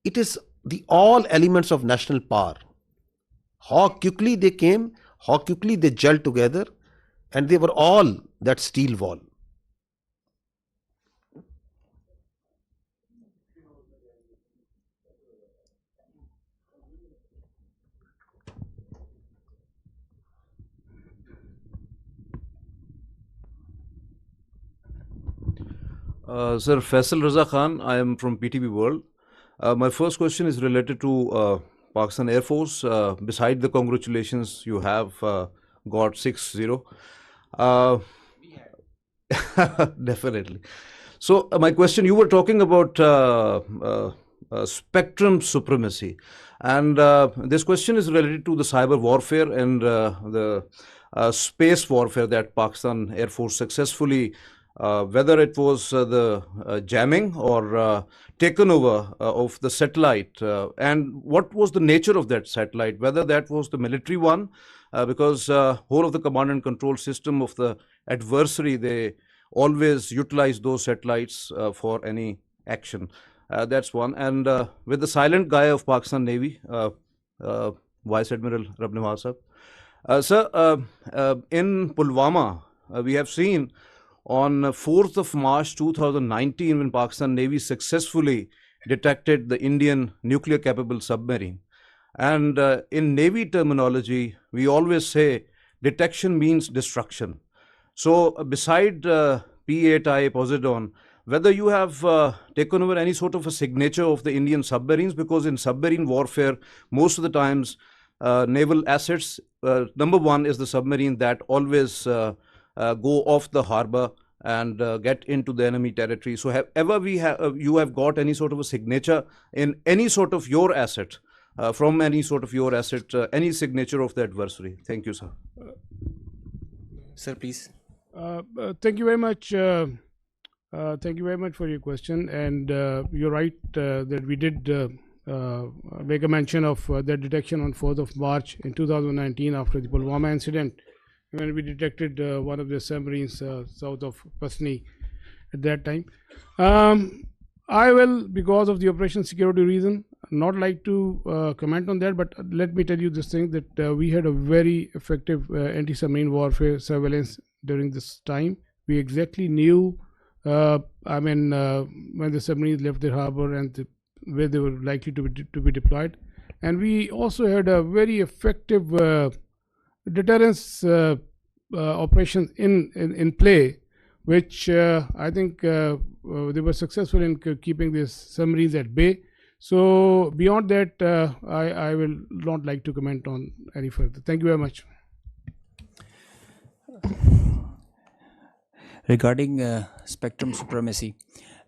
it is the all elements of national power. How quickly they came, how quickly they gel together and they were all that steel wall. Sir, Faisal Raza Khan, I am from PTB World. My first question is related to Pakistan Air Force. Beside the congratulations, you have got 6-0. Definitely. So my question, you were talking about spectrum supremacy, and this question is related to the cyber warfare and the space warfare that Pakistan Air Force successfully, whether it was the jamming or taken over of the satellite, and what was the nature of that satellite, whether that was the military one, because whole of the command and control system of the adversary, they always utilize those satellites for any action. That's one. And with the silent guy of Pakistan Navy, Vice Admiral Nwaaz sahab. Sir, in Pulwama, we have seen on 4th of March 2019, when Pakistan Navy successfully detected the Indian nuclear capable submarine. And in Navy terminology, we always say detection means destruction. So beside P-8I Poseidon, whether you have taken over any sort of a signature of the Indian submarines, because in submarine warfare, most of the times naval assets, number one is the submarine that always go off the harbor and get into the enemy territory. So have you have got any sort of a signature in any sort of your asset, from any sort of your asset, any signature of the adversary? Thank you, sir. Sir, please. Thank you very much. Thank you very much for your question. And you're right that we did make a mention of that detection on 4th of March in 2019 after the Pulwama incident, when we detected one of the submarines south of Pasni at that time. I will, because of the operation security reason, not like to comment on that, but let me tell you this thing, that we had a very effective anti-submarine warfare surveillance during this time. We exactly knew, when the submarines left the harbor and where they were likely to be deployed. And we also had a very effective deterrence operations in play, which I think they were successful in keeping these submarines at bay. So beyond that, I will not like to comment on any further. Thank you very much. Regarding spectrum supremacy,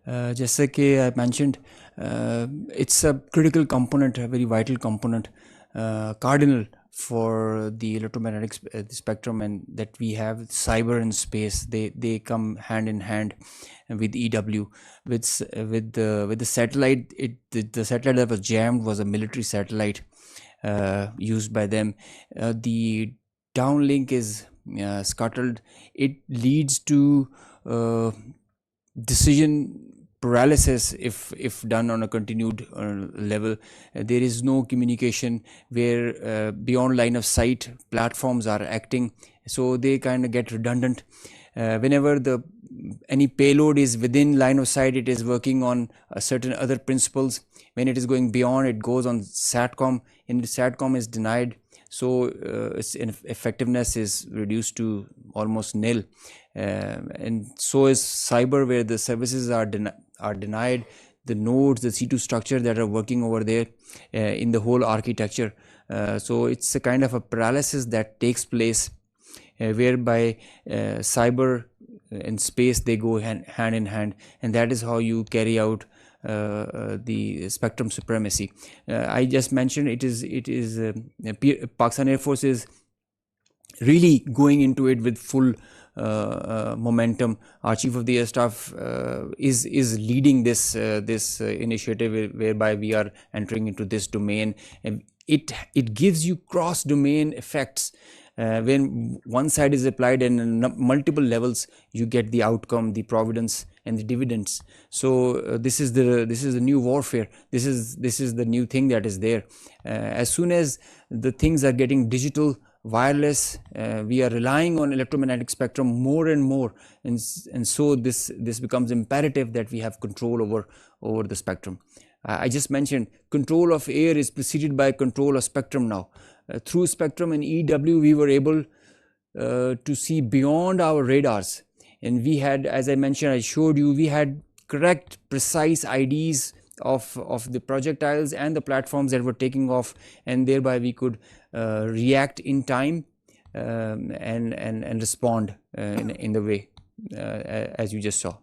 just like I mentioned, it's a critical component, a very vital component, cardinal for the electromagnetic spectrum, and that we have cyber and space. They come hand in hand with EW. With the satellite, the satellite that was jammed was a military satellite used by them. The downlink is scuttled. It leads to decision paralysis if done on a continued level. There is no communication where beyond line of sight platforms are acting, so they kind of get redundant. Whenever any payload is within line of sight, it is working on certain other principles. When it is going beyond, it goes on SATCOM, and the SATCOM is denied, so its effectiveness is reduced to almost nil. And so is cyber, where the services are denied, the nodes, the C2 structure that are working over there in the whole architecture. So it's a kind of a paralysis that takes place, whereby cyber and space, they go hand in hand, and that is how you carry out the spectrum supremacy. I just mentioned it is Pakistan Air Force is really going into it with full momentum. Our Chief of the Air Staff is leading this initiative, whereby we are entering into this domain, and it gives you cross domain effects. When one side is applied and multiple levels, you get the outcome, the providence and the dividends. So this is the new warfare. This is the new thing that is there. As soon as the things are getting digital, wireless, we are relying on electromagnetic spectrum more and more, and so this becomes imperative that we have control over the spectrum. I just mentioned control of air is preceded by control of spectrum now. Through spectrum and EW, we were able to see beyond our radars, and we had, as I mentioned, I showed you, we had correct, precise IDs of the projectiles and the platforms that were taking off, and thereby we could react in time and respond in the way as you just saw.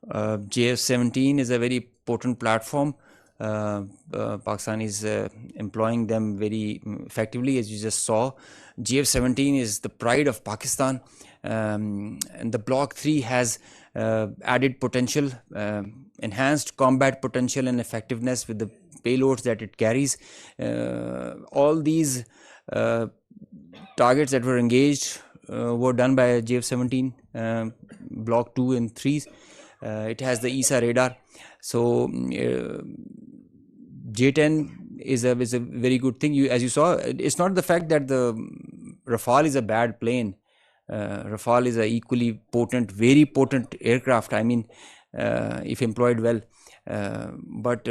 JF-17 is a very potent platform. Pakistan is employing them very effectively, as you just saw. JF-17 is the pride of Pakistan, and the Block 3 has added potential, enhanced combat potential and effectiveness with the payloads that it carries. All these targets that were engaged were done by JF-17 Block 2 and 3. It has the ESA radar. So J-10 is a very good thing. As you saw, it's not the fact that the Rafale is a bad plane. Rafale is a equally potent, very potent aircraft. I mean, if employed well, but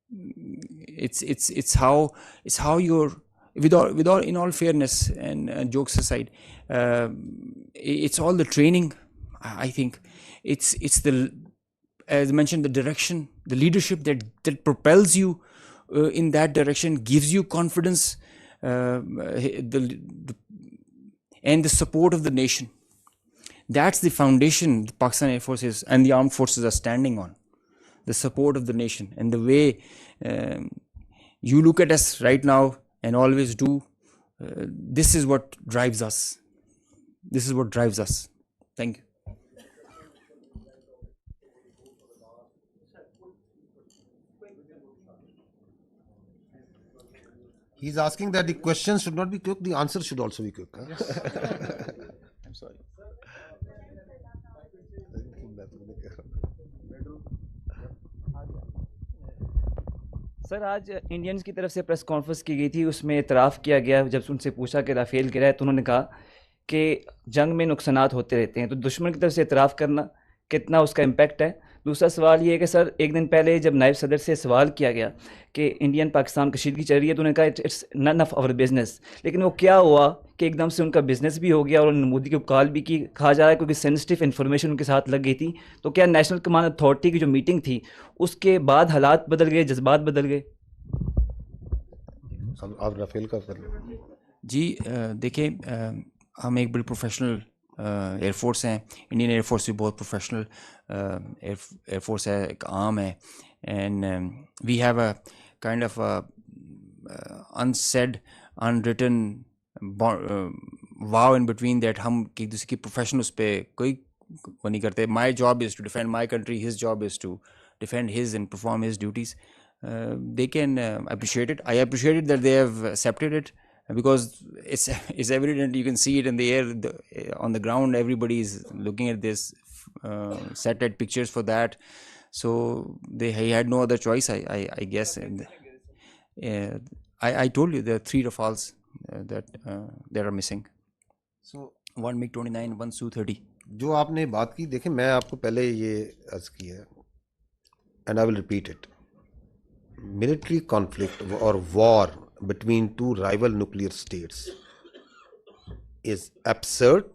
it's how you're, with all in all fairness and jokes aside, it's all the training. I think it's the, as mentioned, the direction, the leadership that propels you in that direction, gives you confidence, and the support of the nation. That's the foundation the Pakistan Air Forces and the armed forces are standing on. The support of the nation, and the way you look at us right now and always do, this is what drives us. This is what drives us. Thank you. He's asking that the questions should not be quick, the answer should also be quick. Huh? I'm sorry. Sir, आज Indians की तरफ से press conference की गई थी, उसमें इतराफ़ किया गया, जब उनसे पूछा कि राफेल गिरा है तो उन्होंने कहा कि जंग में नुकसानात होते रहते हैं, तो दुश्मन की तरफ से इतराफ़ करना कितना उसका इम्पैक्ट है। दूसरा सवाल ये है कि सर, एक दिन पहले जब नायब सदर से सवाल किया गया कि इंडियन पाकिस्तान कशीदगी चल रही है, तो उन्होंने कहा it's none of our business, लेकिन वो क्या हुआ कि एकदम से उनका बिजनेस भी हो गया और उन्होंने मोदी की कॉल भी की, कहा जा रहा है क्योंकि सेंसिटिव इन्फॉर्मेशन उनके साथ लग गई थी। तो क्या नेशनल कमांड अथॉरिटी की जो मीटिंग थी उसके बाद हालात बदल गए, जज्बात बदल गए? आप राफेल का कर लो जी। देखिए, हम एक बड़ी प्रोफेशनल एयरफोर्स हैं। इंडियन एयरफोर्स भी बहुत प्रोफेशनल एयरफोर्स है, एक आर्म है, and we have a kind of unsaid unwritten vow in between that हम एक दूसरे की प्रोफेशन उस पर कोई वो नहीं करते। My job is to defend my country, his job is to defend his and perform his duties. They can appreciate it. I appreciate it that they have accepted it, because it's evident. You can see it in the air, on the ground. Everybody is looking at this, satellite pictures for that. So he had no other choice, I guess. I told you there are 3 Rafales that are missing. So one MiG-29, one Su-30. जो आपने बात की, देखें मैं आपको पहले ये अर्ज की है, and I will repeat it. Military conflict or war between 2 rival nuclear states is absurd,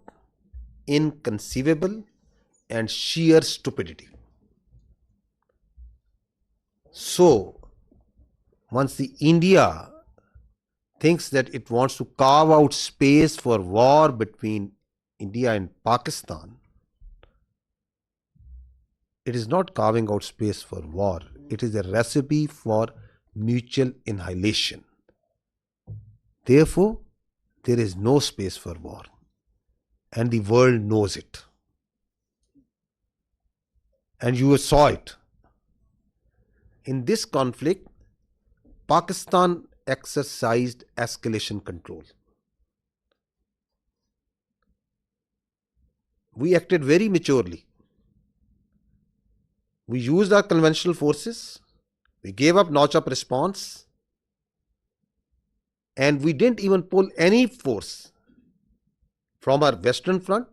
inconceivable, and sheer stupidity. So, once the India thinks that it wants to carve out space for war between India and Pakistan, it is not carving out space for war. It is a recipe for mutual annihilation. Therefore, there is no space for war, and the world knows it. And you saw it. In this conflict, Pakistan exercised escalation control. We acted very maturely. We used our conventional forces, we gave up notch-up response, and we didn't even pull any force from our western front.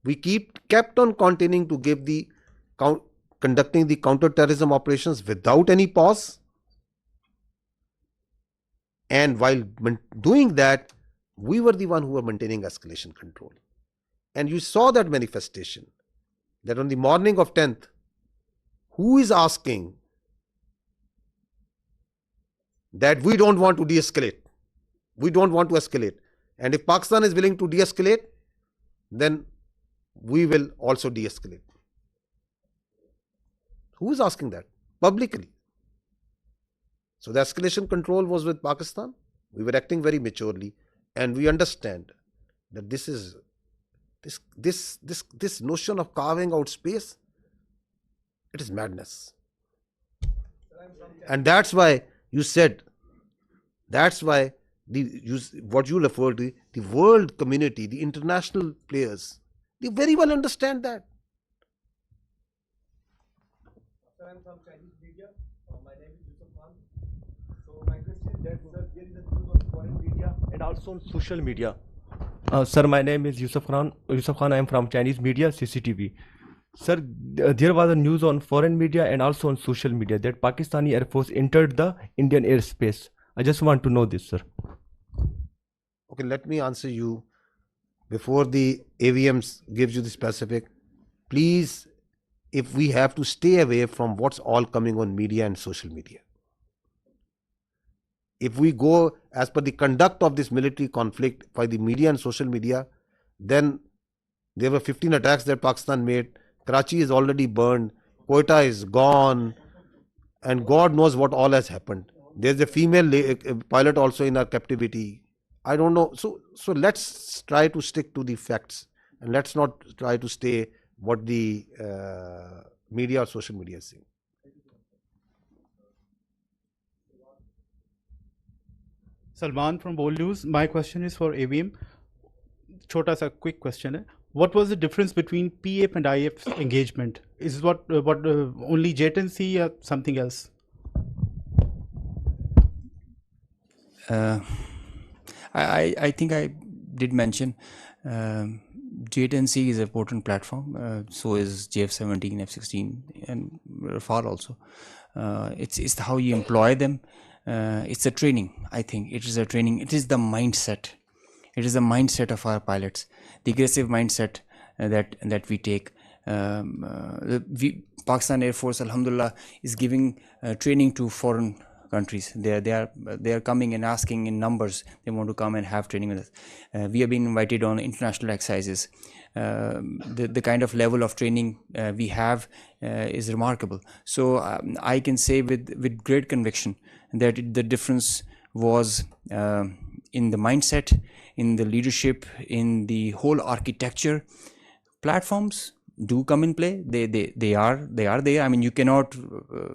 We kept on continuing to conducting the counter-terrorism operations without any pause. And while doing that, we were the one who were maintaining escalation control. And you saw that manifestation, that on the morning of 10th, who is asking that we don't want to de-escalate? We don't want to escalate. And if Pakistan is willing to de-escalate, then we will also de-escalate. Who is asking that? Publicly. So the escalation control was with Pakistan. We were acting very maturely, and we understand that this is this notion of carving out space, it is madness. And that's why you said, that's why what you refer to, the world community, the international players, they very well understand that. Sir, I'm from Chinese media. My name is Yusuf Khan. So my question is that, sir, there is a news on foreign media and also on social media. Sir, my name is Yusuf Khan. I am from Chinese media, CCTV. Sir, there was a news on foreign media and also on social media that Pakistani Air Force entered the Indian airspace. I just want to know this, sir. Okay, let me answer you before the AVMs gives you the specific. Please, if we have to stay away from what's all coming on media and social media. If we go as per the conduct of this military conflict by the media and social media, then there were 15 attacks that Pakistan made. Karachi is already burned. Quetta is gone. And God knows what all has happened. There's a female pilot also in our captivity. I don't know. So let's try to stick to the facts, and let's not try to stay what the media or social media is saying. Salman from Bold News. My question is for AVM. Chota sa quick question hai. What was the difference between PF and IF engagement? Is what only JTNC or something else? I think I did mention JTNC is an important platform. So is JF-17, F-16, and Rafale also. It's how you employ them. It's a training. I think it is a training. It is the mindset. It is the mindset of our pilots, the aggressive mindset that we take. Pakistan Air Force, alhamdulillah, is giving training to foreign countries. They are coming and asking in numbers. They want to come and have training with us. We have been invited on international exercises. The kind of level of training we have is remarkable. So I can say with great conviction that the difference was in the mindset, in the leadership, in the whole architecture. Platforms do come in play. They are there. I mean, you cannot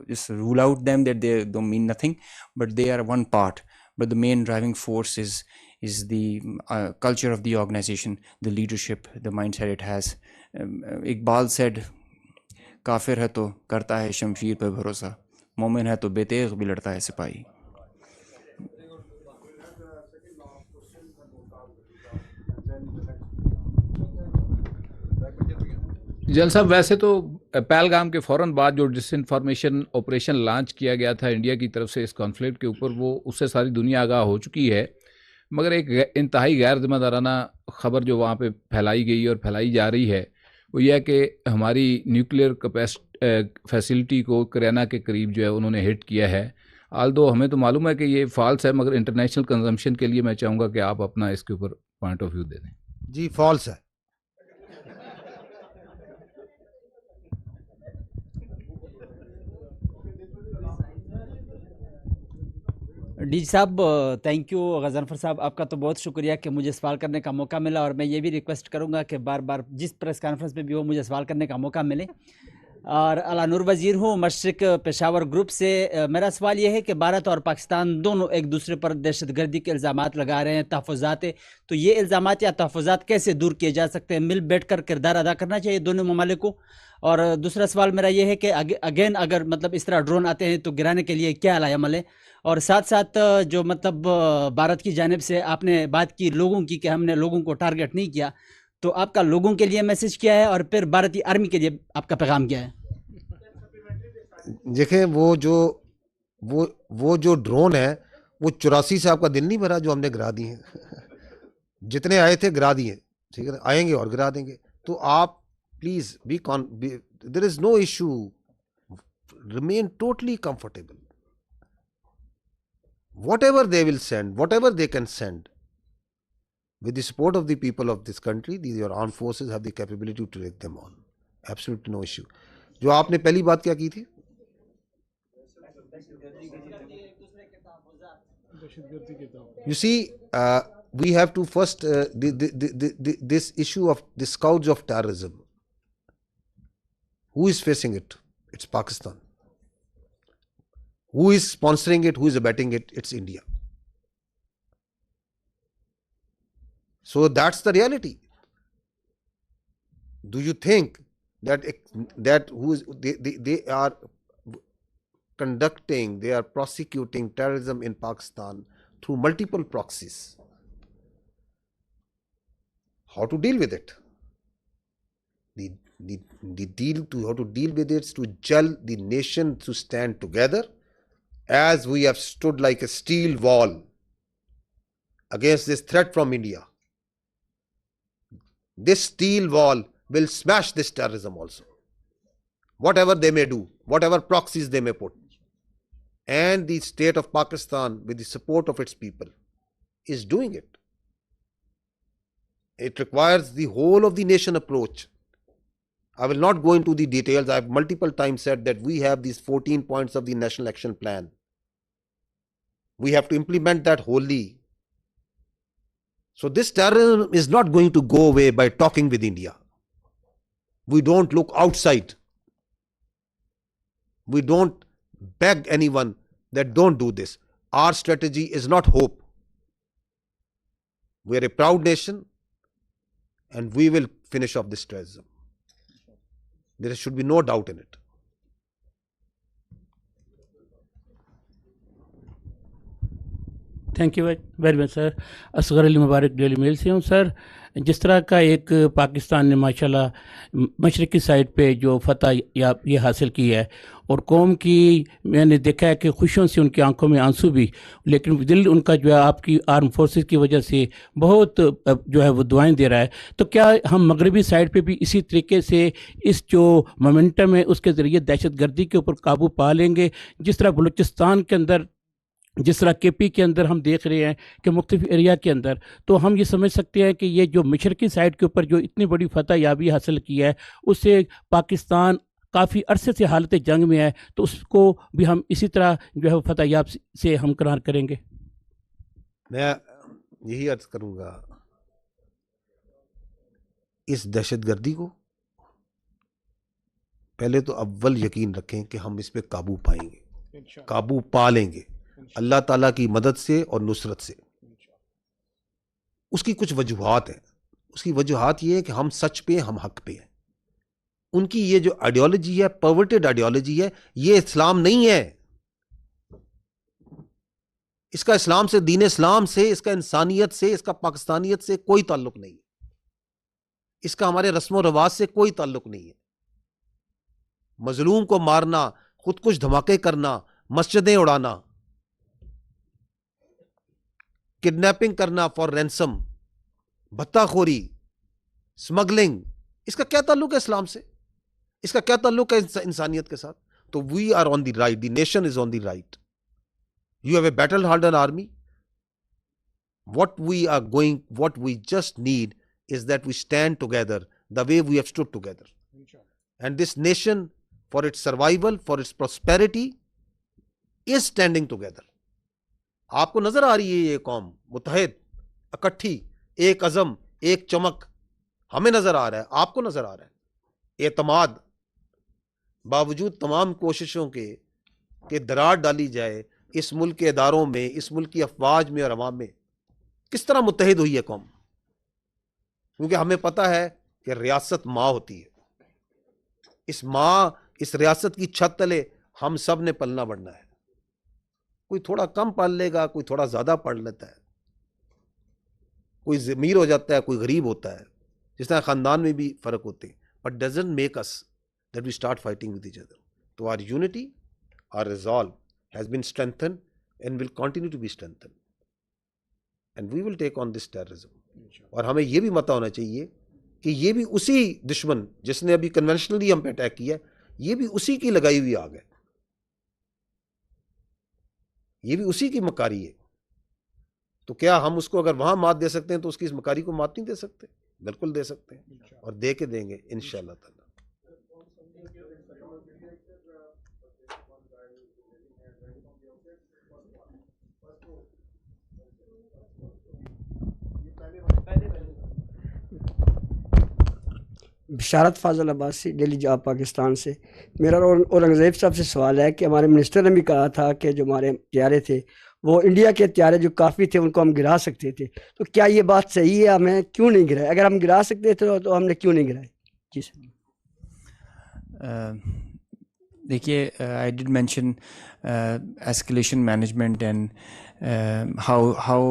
just rule out them that they don't mean nothing, but they are one part. But the main driving force is the culture of the organization, the leadership, the mindset it has. Iqbal said, "Kafir hai to karta hai shamsheer pe bharosa, momin hai to betegh bhi ladta hai sipahi." General साहब, वैसे तो पहलगाम के फ़ौरन बाद जो disinformation operation launch किया गया था इंडिया की तरफ से इस कॉन्फ्लिक्ट के ऊपर, वो उससे सारी दुनिया आगाह हो चुकी है, मगर एक इंतहाई गैर जिम्मेदाराना ख़बर जो वहाँ पे फैलाई गई और फैलाई जा रही है वो यह है कि हमारी न्यूक्लियर फैसिलिटी को करेना के करीब जो है उन्होंने हिट किया है। आल्दो हमें तो मालूम है कि ये फॉल्स है, मगर इंटरनेशनल कंजम्पशन के लिए मैं चाहूँगा कि आप अपना इसके ऊपर पॉइंट ऑफ व्यू दे दें। जी, फॉल्स है। डीजी साहब, थैंक यू। गज़नफ़र साहब, आपका तो बहुत शुक्रिया कि मुझे सवाल करने का मौका मिला, और मैं ये भी रिक्वेस्ट करूँगा कि बार बार जिस प्रेस कॉन्फ्रेंस में भी हो मुझे सवाल करने का मौका मिले। और अला नूर वज़ीर हूँ, मशतरकः पेशावर ग्रुप से। मेरा सवाल ये है कि भारत और पाकिस्तान दोनों एक दूसरे पर दहशतगर्दी के इल्ज़ामात लगा रहे हैं, तहफ़्फ़ुज़ात, तो ये इल्ज़ामात या तहफ़्फ़ुज़ात कैसे दूर किए जा सकते हैं? मिल बैठ कर किरदार अदा करना चाहिए दोनों ममालिक को। और दूसरा सवाल मेरा ये है कि अगेन अगर मतलब इस तरह ड्रोन आते हैं तो गिराने के लिए क्या अमल है? और साथ साथ जो मतलब भारत की जानिब से आपने बात की लोगों की कि हमने लोगों को टारगेट नहीं किया, तो आपका लोगों के लिए मैसेज क्या है और फिर भारतीय आर्मी के लिए आपका पैगाम क्या है? देखें, वो जो ड्रोन है वो 84 से आपका दिल नहीं भरा जो हमने गिरा दी है। جتنے آئے تھے گرا دیے, ٹھیک ہے, آئیں گے اور گرا دیں گے. تو آپ please there is no issue, remain totally comfortable. Whatever they will send, whatever they can send, with the support of the people of this country, these your armed forces have the capability to take them on. Absolutely no issue. جو آپ نے پہلی بات کیا کی تھی, you see, we have to first this issue of the scourge of terrorism. Who is facing it? It's Pakistan. Who is sponsoring it? Who is abetting it? It's India. So that's the reality. Do you think that they are conducting, they are prosecuting terrorism in Pakistan through multiple proxies? How to deal with it? The deal to how to deal with it is to gel the nation to stand together, as we have stood like a steel wall against this threat from India. This steel wall will smash this terrorism also, whatever they may do, whatever proxies they may put. And the state of Pakistan, with the support of its people, is doing it. It requires the whole of the nation approach. I will not go into the details. I have multiple times said that we have these 14 points of the National Action Plan. We have to implement that wholly. So this terrorism is not going to go away by talking with India. We don't look outside. We don't beg anyone that don't do this. Our strategy is not hope. We are a proud nation, and we will finish off this terrorism. There should be no doubt in it. Thank you very much sir. Asghar Ali Mubarak Daily Mail سے ہوں. سر, جس طرح کا ایک پاکستان نے ماشاءاللہ مشرقی side پہ جو فتح یہ حاصل کی ہے, اور قوم کی میں نے دیکھا ہے کہ خوشیوں سے ان کی آنکھوں میں آنسو بھی, لیکن دل ان کا جو ہے آپ کی آرم فورسز کی وجہ سے بہت جو ہے وہ دعائیں دے رہا ہے. تو کیا ہم مغربی سائڈ پہ بھی اسی طریقے سے اس جو مومنٹم ہے اس کے ذریعے دہشت گردی کے اوپر قابو پا لیں گے, جس طرح بلوچستان کے اندر, جس طرح کے پی کے اندر ہم دیکھ رہے ہیں کہ مختلف ایریا کے اندر, تو ہم یہ سمجھ سکتے ہیں کہ یہ جو مشرقی سائڈ کے اوپر جو اتنی بڑی فتح یابی حاصل کی ہے, اس سے پاکستان کافی عرصے سے حالت جنگ میں ہے, تو اس کو بھی ہم اسی طرح جو ہے فتح یاب سے ہمکنار کریں گے. میں یہی عرض کروں گا, اس دہشت گردی کو پہلے تو اول یقین رکھیں کہ ہم اس پہ قابو پائیں گے, قابو پا لیں گے اللہ تعالیٰ کی مدد سے اور نصرت سے. اس کی کچھ وجوہات ہیں. اس کی وجوہات یہ ہے کہ ہم سچ پہ ہیں, ہم حق پہ ہیں. ان کی یہ جو آئیڈیالوجی ہے, پرورٹڈ آئیڈیالوجی ہے, یہ اسلام نہیں ہے. اس کا اسلام سے, دین اسلام سے, اس کا انسانیت سے, اس کا پاکستانیت سے کوئی تعلق نہیں ہے. اس کا ہمارے رسم و رواج سے کوئی تعلق نہیں ہے. مظلوم کو مارنا, خود کش دھماکے کرنا, مسجدیں اڑانا, کڈنیپنگ کرنا فار رینسم, بھتہ خوری, اسمگلنگ, اس کا کیا تعلق ہے اسلام سے؟ اس کا کیا تعلق ہے انسانیت کے ساتھ؟ تو we are on the right, the nation is on the right. You have a battle hardened army. what we just need is that we stand together the way we have stood together. And this nation, for its survival, for its prosperity, is standing together. آپ کو نظر آ رہی ہے یہ قوم متحد, اکٹھی, ایک عزم, ایک چمک, ہمیں نظر آ رہا ہے, آپ کو نظر آ رہا ہے. اعتماد, باوجود تمام کوششوں کے کہ دراڑ ڈالی جائے اس ملک کے اداروں میں, اس ملک کی افواج میں اور عوام میں, کس طرح متحد ہوئی ہے قوم؟ کیونکہ ہمیں پتہ ہے کہ ریاست ماں ہوتی ہے. اس ماں, اس ریاست کی چھت تلے ہم سب نے پلنا بڑھنا ہے. کوئی تھوڑا کم پال لے گا, کوئی تھوڑا زیادہ پڑھ لیتا ہے, کوئی امیر ہو جاتا ہے, کوئی غریب ہوتا ہے, جس طرح خاندان میں بھی فرق ہوتے ہیں. But doesn't make us that we start fighting with each other. So our unity, our resolve has been strengthened and will continue to be strengthened. And we will take on this terrorism. اور ہمیں یہ بھی پتہ ہونا چاہیے کہ یہ بھی اسی دشمن جس نے ابھی کنونشنلی ہم پہ اٹیک کیا یہ بھی اسی کی لگائی ہوئی آگ ہے, یہ بھی اسی کی مکاری ہے. تو کیا ہم اس کو اگر وہاں مات دے سکتے ہیں تو اس کی اس مکاری کو مات نہیں دے سکتے؟ بالکل دے سکتے ہیں اور دے کے دیں گے انشاءاللہ تعالی. بشارت فاضل عباسی ڈیلی جاب پاکستان سے. میرا اورنگزیب صاحب سے سوال ہے کہ ہمارے منسٹر نے بھی کہا تھا کہ جو ہمارے طیارے تھے وہ انڈیا کے طیارے جو کافی تھے ان کو ہم گرا سکتے تھے, تو کیا یہ بات صحیح ہے؟ ہمیں کیوں نہیں گرائے؟ اگر ہم گرا سکتے تھے تو ہم نے کیوں نہیں گرائے؟ جی سر. دیکھیے, I did mention escalation management and how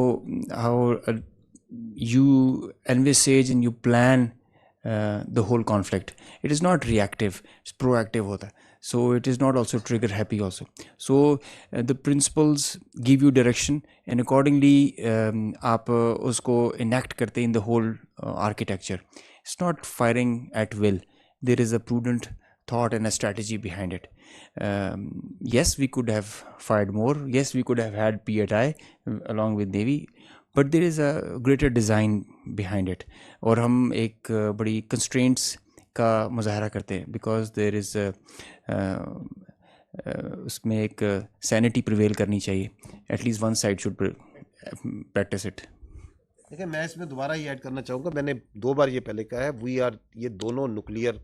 you envisage and you plan the whole conflict. It is not reactive, it's proactive hota hai. So it is not also trigger happy also. So the principles give you direction and accordingly aap usko enact karte in the whole architecture. It's not firing at will. There is a prudent thought and a strategy behind it. Yes, we could have fired more. Yes, we could have had PAI along with Navy. But there is a greater design behind it. اور ہم ایک بڑی constraints کا مظاہرہ کرتے ہیں because there is اس میں ایک sanity prevail کرنی چاہیے. At least one side should practice it. دیکھیں, میں اس میں دوبارہ یہ ایڈ کرنا چاہوں گا, میں نے 2 بار یہ پہلے کہا ہے, یہ دونوں نیوکلیئر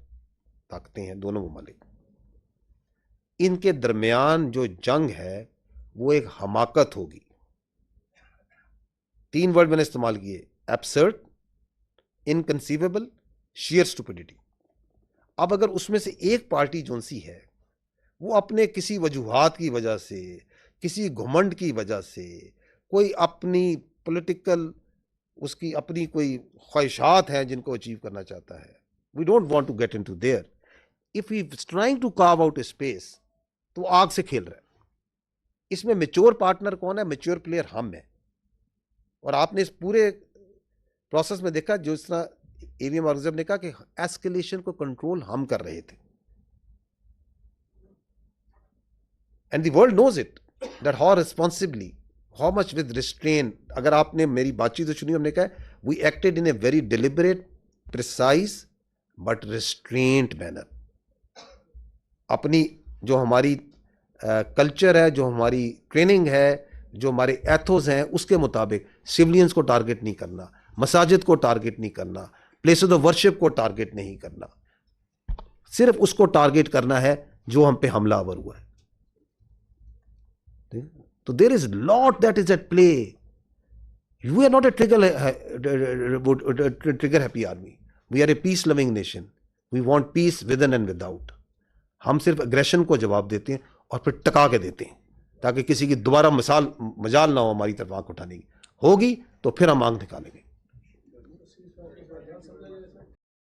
طاقتیں ہیں, دونوں ممالک. ان کے درمیان جو جنگ ہے وہ ایک حماقت ہوگی. 3 ورڈ میں نے استعمال کیے, ایبسرڈ, انکنسیویبل, شیئر اسٹوپڈیٹی. اب اگر اس میں سے ایک پارٹی جون سی ہے وہ اپنے کسی وجوہات کی وجہ سے, کسی گھمنڈ کی وجہ سے, کوئی اپنی پولیٹیکل اس کی اپنی کوئی خواہشات ہیں جن کو اچیو کرنا چاہتا ہے, we don't want to get into there. If he is trying to carve out a space تو آگ سے کھیل رہا ہے. اس میں میچور پارٹنر کون ہے؟ میچور پلیئر ہم ہیں. اور آپ نے اس پورے پروسیس میں دیکھا جو اس طرح AVM اورنگزیب نے کہا کہ ایسکیلیشن کو کنٹرول ہم کر رہے تھے. And the world knows it that how responsibly, how much with restrain. اگر آپ نے میری بات چیت سنی, ہم نے کہا we acted in a very deliberate, precise but restraint manner. اپنی جو ہماری کلچر ہے, جو ہماری ٹریننگ ہے, جو ہمارے ایتھوز ہیں, اس کے مطابق سولینز کو ٹارگٹ نہیں کرنا, مساجد کو ٹارگٹ نہیں کرنا, پلیسز آف ورشپ کو ٹارگٹ نہیں کرنا. صرف اس کو ٹارگٹ کرنا ہے جو ہم پہ حملہ آور ہوا ہے. تو there is lot that is at play. You are not a trigger happy army. We are a peace loving nation. We want peace within and without. ہم صرف اگریشن کو جواب دیتے ہیں اور پھر ٹکا کے دیتے ہیں تاکہ کسی کی دوبارہ مجال نہ ہو ہماری طرف آنکھ اٹھانے کی. ہوگی تو پھر ہم آنکھ نکالیں گے.